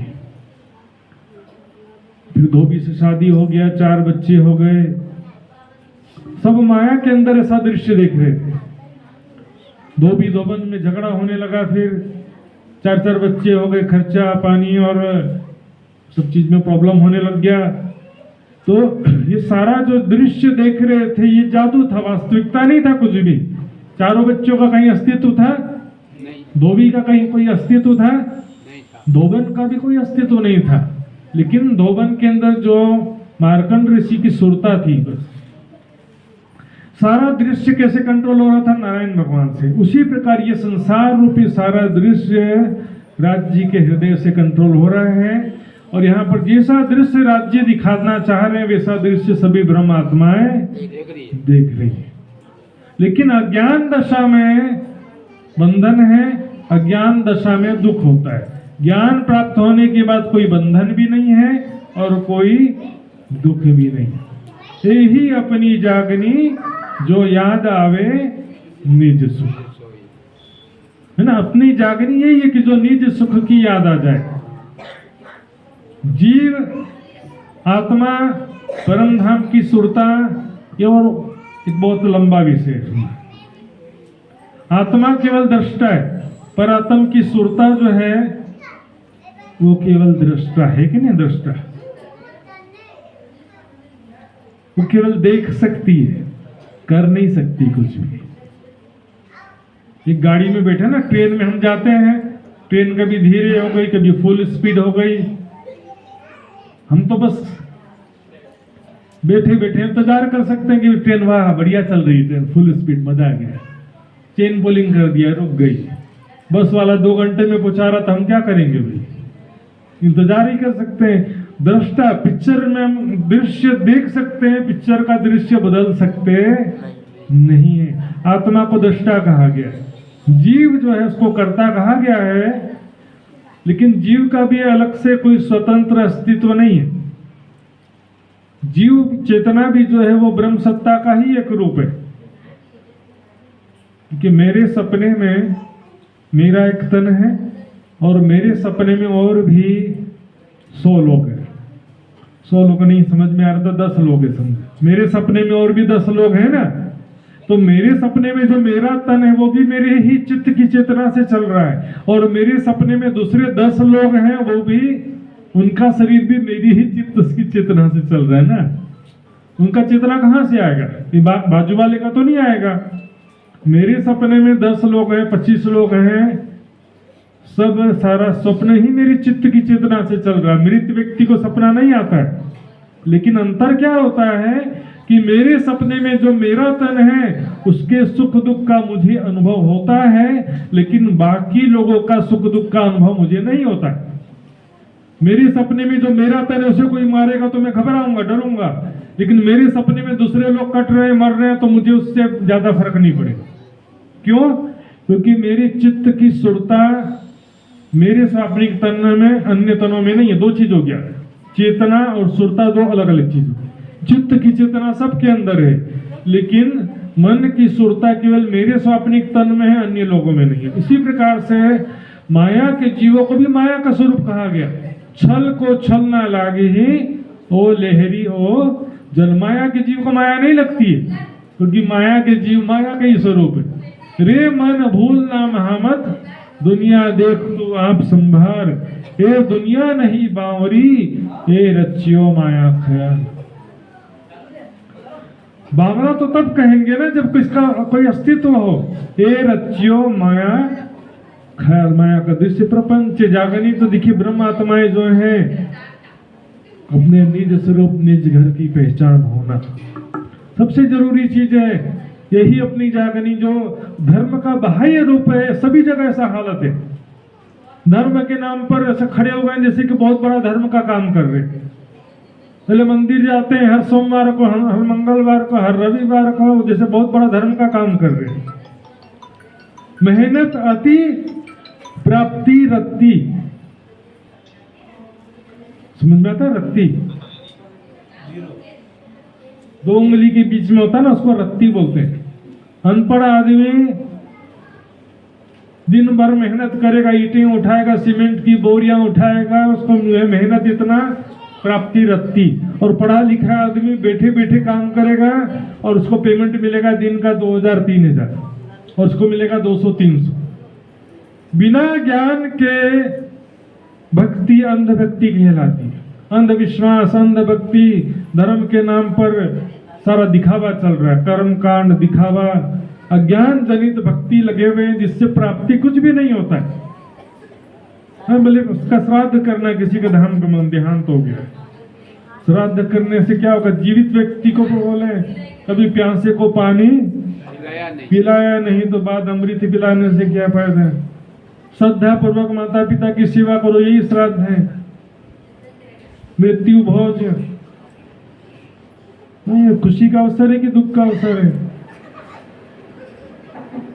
Speaker 1: फिर धोबी से शादी हो गया, 4 बच्चे हो गए। सब माया के अंदर ऐसा दृश्य देख रहे थे। धोबी धोबन में झगड़ा होने लगा, फिर 4 बच्चे हो गए, खर्चा पानी और सब चीज में प्रॉब्लम होने लग गया। तो ये सारा जो दृश्य देख रहे थे ये जादू था, वास्तविकता नहीं था कुछ भी। चारों बच्चों का कहीं अस्तित्व था? नहीं। धोबी का कहीं कोई अस्तित्व था? नहीं था। धोबन का भी कोई अस्तित्व नहीं था। लेकिन धोबन के अंदर जो मार्कंड ऋषि की सुरता थी, बस सारा दृश्य कैसे कंट्रोल हो रहा था? नारायण भगवान से। उसी प्रकार ये संसार रूपी सारा दृश्य राज्य के हृदय से कंट्रोल हो रहा है। और यहाँ पर जैसा दृश्य राज्य दिखाना चाह रहे हैं वैसा दृश्य सभी ब्रह्म आत्माएं देख रही है। लेकिन अज्ञान दशा में बंधन है, अज्ञान दशा में दुख होता है। ज्ञान प्राप्त होने के बाद कोई बंधन भी नहीं है और कोई दुख भी नहीं। यही अपनी जागनी जो याद आवे निज सुख, है ना। अपनी जागनी यही है कि जो निज सुख की याद आ जाए। जीव आत्मा परम धाम की सुरता, ये और एक बहुत लंबा विषय है। आत्मा केवल दृष्टा है, पर आत्म की सुरता जो है वो केवल दृष्टा है कि नहीं? दृष्टा, वो केवल देख सकती है, कर नहीं सकती कुछ भी। एक गाड़ी में बैठे ना, ट्रेन में हम जाते हैं, ट्रेन कभी धीरे हो गई, कभी फुल स्पीड हो गई, हम तो बस बैठे बैठे इंतजार कर सकते हैं कि ट्रेन वाह बढ़िया चल रही, ट्रेन फुल स्पीड, मजा आ गया, चेन पुलिंग कर दिया, रुक गई। बस वाला 2 घंटे में पहुंचा रहा था, हम क्या करेंगे भाई? इंतजार ही कर सकते हैं। दृष्टा, पिक्चर में हम दृश्य देख सकते हैं, पिक्चर का दृश्य बदल सकते नहीं है। आत्मा को दृष्टा कहा गया है, जीव जो है उसको कर्ता कहा गया है। लेकिन जीव का भी अलग से कोई स्वतंत्र अस्तित्व नहीं है। जीव चेतना भी जो है वो ब्रह्म सत्ता का ही एक रूप है। कि मेरे सपने में मेरा एक तन है और मेरे सपने में और भी 100 लोग हैं। 100 लोग नहीं समझ में आ रहा तो 10 लोग है समझे। मेरे सपने में और भी 10 लोग हैं ना, तो मेरे सपने में जो मेरा तन है वो भी मेरे ही चित्त की चेतना से चल रहा है, और मेरे सपने में दूसरे 10 लोग हैं वो भी उनका शरीर भी मेरी ही चित्त उसकी चेतना से चल रहा है ना। उनका चेतना कहाँ से आएगा? ये बाजू वाले का तो नहीं आएगा। मेरे सपने में 10 लोग हैं, 25 लोग हैं, सब सारा स्वप्न ही मेरी चित्त की चेतना से चल रहा है। मृत व्यक्ति को सपना नहीं आता है। लेकिन अंतर क्या होता है कि मेरे सपने में जो मेरा तन है उसके सुख दुख का मुझे अनुभव होता है, लेकिन बाकी लोगों का सुख दुख का अनुभव मुझे नहीं होता है। मेरे सपने में जो मेरा तन है उसे कोई मारेगा तो मैं घबराऊंगा, डरूंगा, लेकिन मेरे सपने में दूसरे लोग कट रहे हैं, मर रहे हैं, तो मुझे उससे ज्यादा फर्क नहीं पड़ेगा। क्यों? क्योंकि मेरे चित्त की सुरता मेरे स्वाप्निक तन में अन्य तनों में नहीं है। दो चीज हो गया, चेतना और सुरता दो अलग अलग चीज। चित्त की चेतना सबके अंदर है, लेकिन मन की सुरता केवल मेरे स्वाप्निक तन में है, अन्य लोगों में नहीं है। इसी प्रकार से माया के जीवों को भी माया का स्वरूप कहा गया। छल को छल ना लागे ही ओ लहरी ओ जल। माया के जीव को माया नहीं लगती है, क्योंकि माया के जीव माया का ही स्वरूप है। रे मन भूल ना महामत, दुनिया देख तू आप संभार, ए दुनिया नहीं बावरी, ए रचियो माया ख्याल। बावरा तो तब कहेंगे ना जब किसका कोई अस्तित्व हो। ए रचियो माया ख्याल, माया का दृश्य प्रपंच जागनी। तो देखिए ब्रह्म आत्माएं जो है अपने निज स्वरूप निज घर की पहचान होना सबसे जरूरी चीज है। यही अपनी जागनी जो धर्म का बाह्य रूप है। सभी जगह ऐसा हालत है, धर्म के नाम पर ऐसे खड़े हो गए जैसे कि बहुत बड़ा धर्म का काम कर रहे। पहले मंदिर जाते हैं हर सोमवार को, हर मंगलवार को, हर रविवार को, जैसे बहुत बड़ा धर्म का काम कर रहे। मेहनत अति प्राप्ति रत्ती, समझ में आता है? रत्ती 2 उंगली के बीच में होता है ना, उसको रत्ती बोलते हैं। अनपढ़ आदमी दिन भर मेहनत करेगा, ईंटें उठाएगा, सीमेंट की बोरियां उठाएगा, उसको मेहनत इतना प्राप्ति रत्ती। और पढ़ा लिखा आदमी बैठे बैठे काम करेगा और उसको पेमेंट मिलेगा दिन का 2000 3000, और उसको मिलेगा 200 300। बिना ज्ञान के भक्ति अंधभक्ति कहलाती है। अंधविश्वास, अंधभक्ति, धर्म के नाम पर सारा दिखावा चल रहा है, कर्म कांड, दिखावा, अज्ञान जनित भक्ति लगे हुए हैं, जिससे प्राप्ति कुछ भी नहीं होता है। हाँ, बोले उसका श्राद्ध करना, किसी का धाम का देहांत हो गया, श्राद्ध करने से क्या होगा? जीवित व्यक्ति को बोले कभी प्यासे को पानी पिलाया नहीं तो बाद अमृत पिलाने से क्या फायदा है? श्रद्धा पूर्वक माता पिता की सेवा करो, यही श्राद्ध है। मृत्यु भोज नहीं, खुशी का अवसर है कि दुख का अवसर है?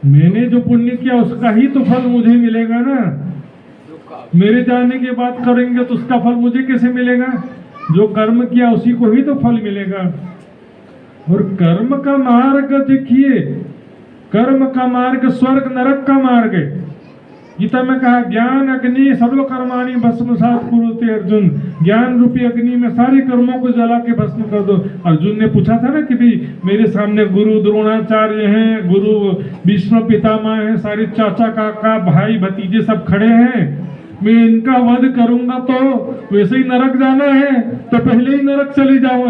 Speaker 1: मैंने जो पुण्य किया उसका ही तो फल मुझे मिलेगा ना। मेरे जाने के बाद करेंगे तो उसका फल मुझे कैसे मिलेगा? जो कर्म किया उसी को ही तो फल मिलेगा। और कर्म का मार्ग देखिए, कर्म का मार्ग स्वर्ग नरक का मार्ग है। गीता में कहा ज्ञान अग्नि सर्व कर्माणि भस्मसात कुरुते अर्जुन। ज्ञान रूपी अग्नि में सारे कर्मों को जला के भस्म कर दो। अर्जुन ने पूछा था ना कि भाई मेरे सामने गुरु द्रोणाचार्य हैं, गुरु भीष्म पितामह हैं, सारे चाचा काका भाई भतीजे सब खड़े हैं, मैं इनका वध करूंगा तो वैसे ही नरक जाना है, तो पहले ही नरक चले जाओ।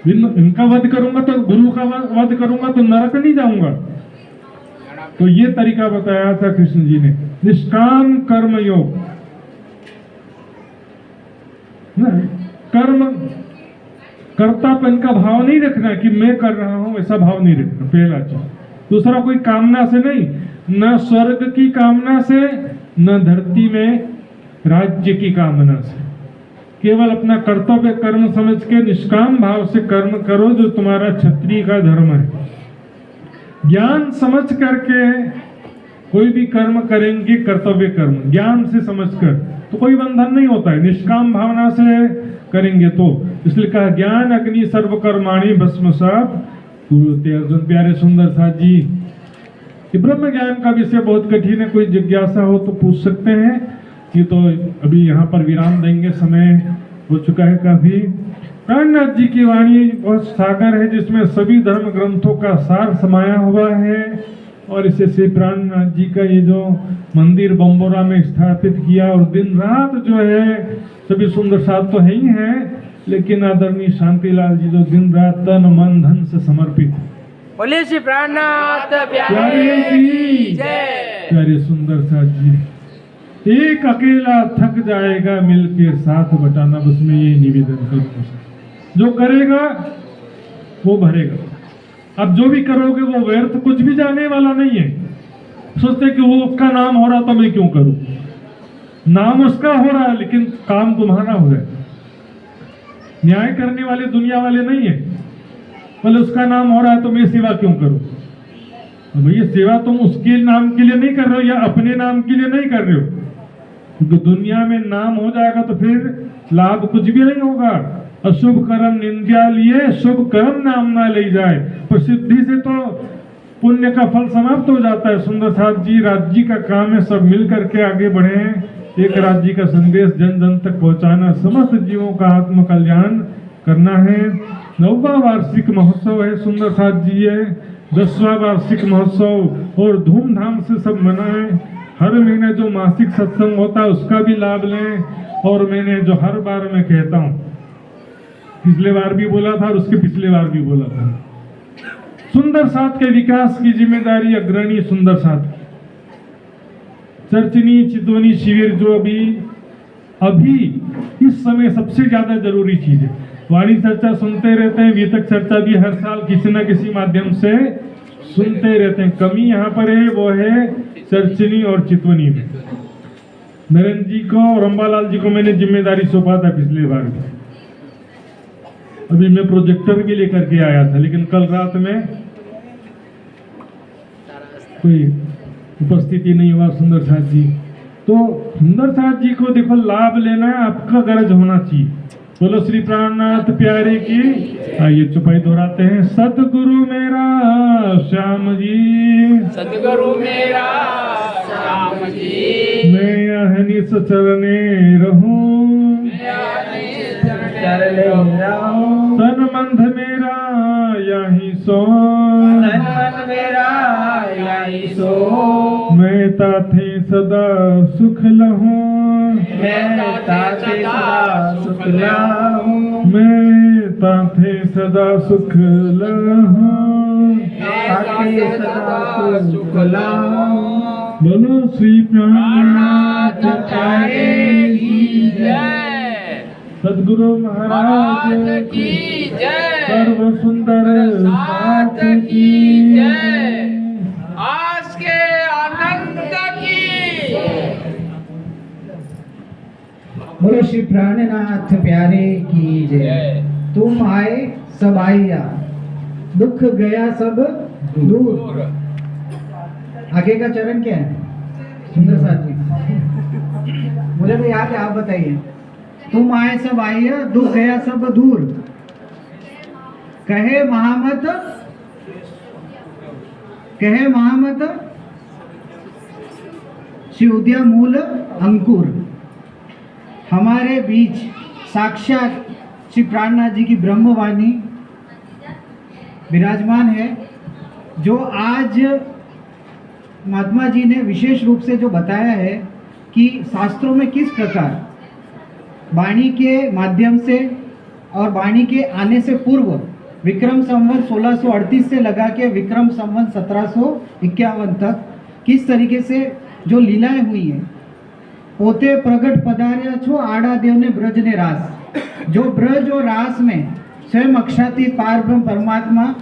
Speaker 1: इनका वध करूंगा तो गुरु का वध करूंगा तो नरक नहीं जाऊंगा। तो ये तरीका बताया था कृष्ण जी ने, निष्काम कर्म योग। कर्म कर्तापन का भाव नहीं रखना कि मैं कर रहा हूं, ऐसा भाव नहीं रखना, पहला चीज। दूसरा, कोई कामना से नहीं, न स्वर्ग की कामना से, न धरती में राज्य की कामना से। केवल अपना कर्तव्य कर्म समझ के निष्काम भाव से कर्म करो, जो तुम्हारा क्षत्रिय का धर्म है। ज्ञान समझ करके कोई भी कर्म करेंगे, कर्तव्य कर्म ज्ञान से समझकर, तो कोई बंधन नहीं होता है। निष्काम भावना से करेंगे तो, इसलिए कहा ज्ञान अग्नि सर्व कर्माणि भस्मसात कुरुते अर्जुन। प्यारे सुंदर साथ जी, ये ब्रह्म ज्ञान का विषय बहुत कठिन है, कोई जिज्ञासा हो तो पूछ सकते हैं। ये तो अभी यहाँ पर विराम देंगे, समय हो चुका है काफी। प्राणनाथ जी की वाणी बहुत सागर है, जिसमें सभी धर्म ग्रंथों का सार समाया हुआ है। और इसे से प्राणनाथ जी का ये जो मंदिर बम्बोरा में स्थापित किया और दिन रात जो है सभी सुंदर साथ तो है ही हैं, लेकिन आदरणीय शांतिलाल जी जो दिन रात तन मन धन से समर्पित।
Speaker 2: बोलिए श्री प्राणनाथ
Speaker 1: प्यारे
Speaker 2: प्यारे
Speaker 1: की
Speaker 2: की जय।
Speaker 1: प्यारे सुंदर साथ जी, एक अकेला थक जाएगा मिलके साथ बटाना, बस मैं ये निवेदन करूंगा, जो करेगा वो भरेगा। अब जो भी करोगे वो व्यर्थ कुछ भी जाने वाला नहीं है। सोचते कि वो उसका नाम हो रहा तो मैं क्यों करूं, नाम उसका हो रहा है लेकिन काम तुम्हारा हो रहा है। न्याय करने वाले दुनिया वाले नहीं है, बोले उसका नाम हो रहा है तो मैं सेवा क्यों करूं। तो भैया सेवा तुम उसके नाम के लिए नहीं कर रहे हो या अपने नाम के लिए नहीं कर रहे हो, क्योंकि दुनिया में नाम हो जाएगा तो फिर लाभ कुछ भी नहीं होगा। अशुभ कर्म निंदा लिए शुभ कर्म नाम ना ले जाए, प्रसिद्धि से तो पुण्य का फल समाप्त हो जाता है। सुंदर साथ जी, राज्य का काम है, सब मिल करके आगे बढ़े, एक राज्य का संदेश जन जन तक पहुंचाना, समस्त जीवों का आत्म कल्याण करना है। 9वां वार्षिक महोत्सव है सुंदर साथ जी है, 10वां वार्षिक महोत्सव और धूमधाम से सब मनाएं। हर महीने जो मासिक सत्संग होता है उसका भी लाभ लें। और मैंने जो हर बार मैं कहता हूँ, पिछले बार भी बोला था और उसके पिछले बार भी बोला था, सुंदर साथ के विकास की जिम्मेदारी अग्रणी सुंदर साथ की। चर्चनी चितवनी शिविर जो अभी इस समय सबसे ज्यादा जरूरी चीज है। वाणी चर्चा सुनते रहते हैं, वितक चर्चा भी हर साल किसी न किसी माध्यम से सुनते रहते हैं। कमी यहाँ पर है वो है चर्चनी और चितवनी में। नरेंद्र जी को और अंबालाल जी को मैंने जिम्मेदारी सौंपा था पिछले बार भी। अभी मैं प्रोजेक्टर भी लेकर के आया था, लेकिन कल रात में कोई उपस्थिति नहीं हुआ सुंदर साथ जी। तो सुंदर साथ जी को देखो लाभ लेना है, आपका गरज होना चाहिए। बोलो श्री प्राणनाथ प्यारे की। आइए चौपाई दोहराते हैं। सतगुरु मेरा श्याम जी,
Speaker 2: सतगुरु मेरा श्याम जी,
Speaker 1: मैं यह चरणे रहूं,
Speaker 2: चरणे रहूं,
Speaker 1: तन मंध मेरा यही सो,
Speaker 2: तन मन मेरा यही सो,
Speaker 1: मैं ताथे सदा सुख लहूं,
Speaker 2: मैं ताते सदा सुख लाऊं,
Speaker 1: मैं ताथे सदा सुख लहूं,
Speaker 2: ताते सदा सुख लाऊं।
Speaker 1: बोलो श्री
Speaker 2: प्राणनाथ
Speaker 1: प्राणनाथ
Speaker 2: प्यारे की जय।
Speaker 1: सदगुरु महाराज
Speaker 2: की जय।
Speaker 1: सर्व सुंदर
Speaker 2: साथ की जय। आज के आनंद की।
Speaker 3: बोलो श्री प्राणनाथ प्यारे की जय। तुम आए सब आइया, दुख गया सब दूर। आगे का चरण क्या है सुंदर साथ जी? मुझे तो याद है, आप बताइए। तुम आए सब आइया, दुख गया सब दूर, कहे महामत, कहे महामत शिवद्या मूल अंकुर। हमारे बीच साक्षात श्री प्राणनाथ जी की ब्रह्मवाणी विराजमान है, जो आज महात्मा जी ने विशेष रूप से जो बताया है कि शास्त्रों में किस प्रकार वाणी के माध्यम से और वाणी के आने से पूर्व विक्रम संवत 1638 से लगा के विक्रम संवत 1751 तक किस तरीके से जो लीलाएं हुई हैं। पोते प्रगट पधार्या छो आड़ा देव ने ब्रज ने रास। जो ब्रज और रास में स्वयं अक्षातीत पारब्रह्म परमात्मा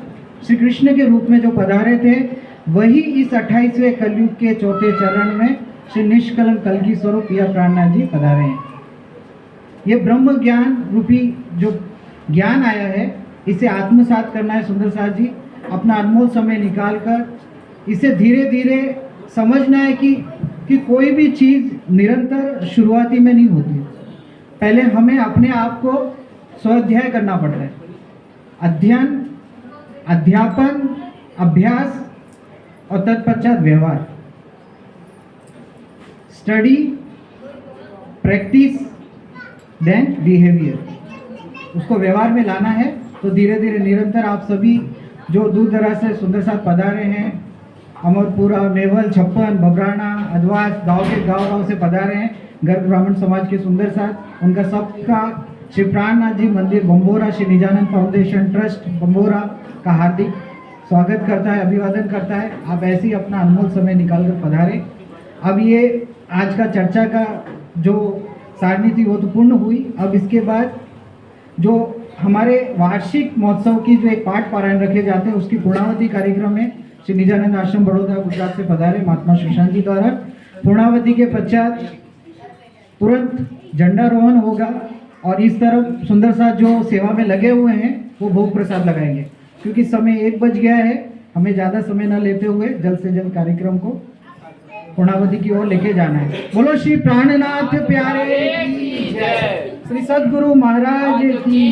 Speaker 3: श्री कृष्ण के रूप में जो पधारे थे, वही इस 28वें कलयुग के चौथे चरण में श्री निष्कलंक कलगी स्वरूप यह प्राणनाथ जी पधारे हैं। ये ब्रह्म ज्ञान रूपी जो ज्ञान आया है, इसे आत्मसात करना है सुंदर साथ जी। अपना अनमोल समय निकाल कर इसे धीरे धीरे समझना है कि कोई भी चीज़ निरंतर शुरुआती में नहीं होती। पहले हमें अपने आप को स्वाध्याय करना पड़ता है। अध्ययन, अध्यापन, अभ्यास और तत्पश्चात व्यवहार। Study, practice, then behaviour. उसको व्यवहार में लाना है तो धीरे धीरे निरंतर आप सभी जो दूर दराज से सुंदर साथ पधारे हैं, अमरपुरा, मेवल, छप्पन, बबराना, अधवास गांव से पधारे हैं गर्ग ब्राह्मण समाज के सुंदर साथ। उनका सबका श्री प्राणनाथ जी मंदिर बम्बोरा, श्री निजानंद फाउंडेशन ट्रस्ट बम्बोरा का हार्दिक स्वागत करता है, अभिवादन करता है। आप ऐसे ही अपना अनमोल समय निकाल कर पधारे। अब ये आज का चर्चा का जो सारणी थी वो तो पूर्ण हुई। अब इसके बाद जो हमारे वार्षिक महोत्सव की जो एक पाठ पारायण रखे जाते हैं उसकी पूर्णावधि कार्यक्रम में श्री निजानंद आश्रम बड़ौदा गुजरात से पधारे महात्मा सुशांत जी द्वारा। पूर्णावधि के पश्चात तुरंत झंडारोहण होगा और इस तरफ सुंदर साथ जो सेवा में लगे हुए हैं वो भोग प्रसाद लगाएंगे। क्योंकि समय 1 बज गया है, हमें ज़्यादा समय न लेते हुए जल्द से जल्द कार्यक्रम को पूर्णावधि की ओर लेके जाना है। बोलो श्री प्राणनाथ प्यारे की जय, श्री सद्गुरु महाराज की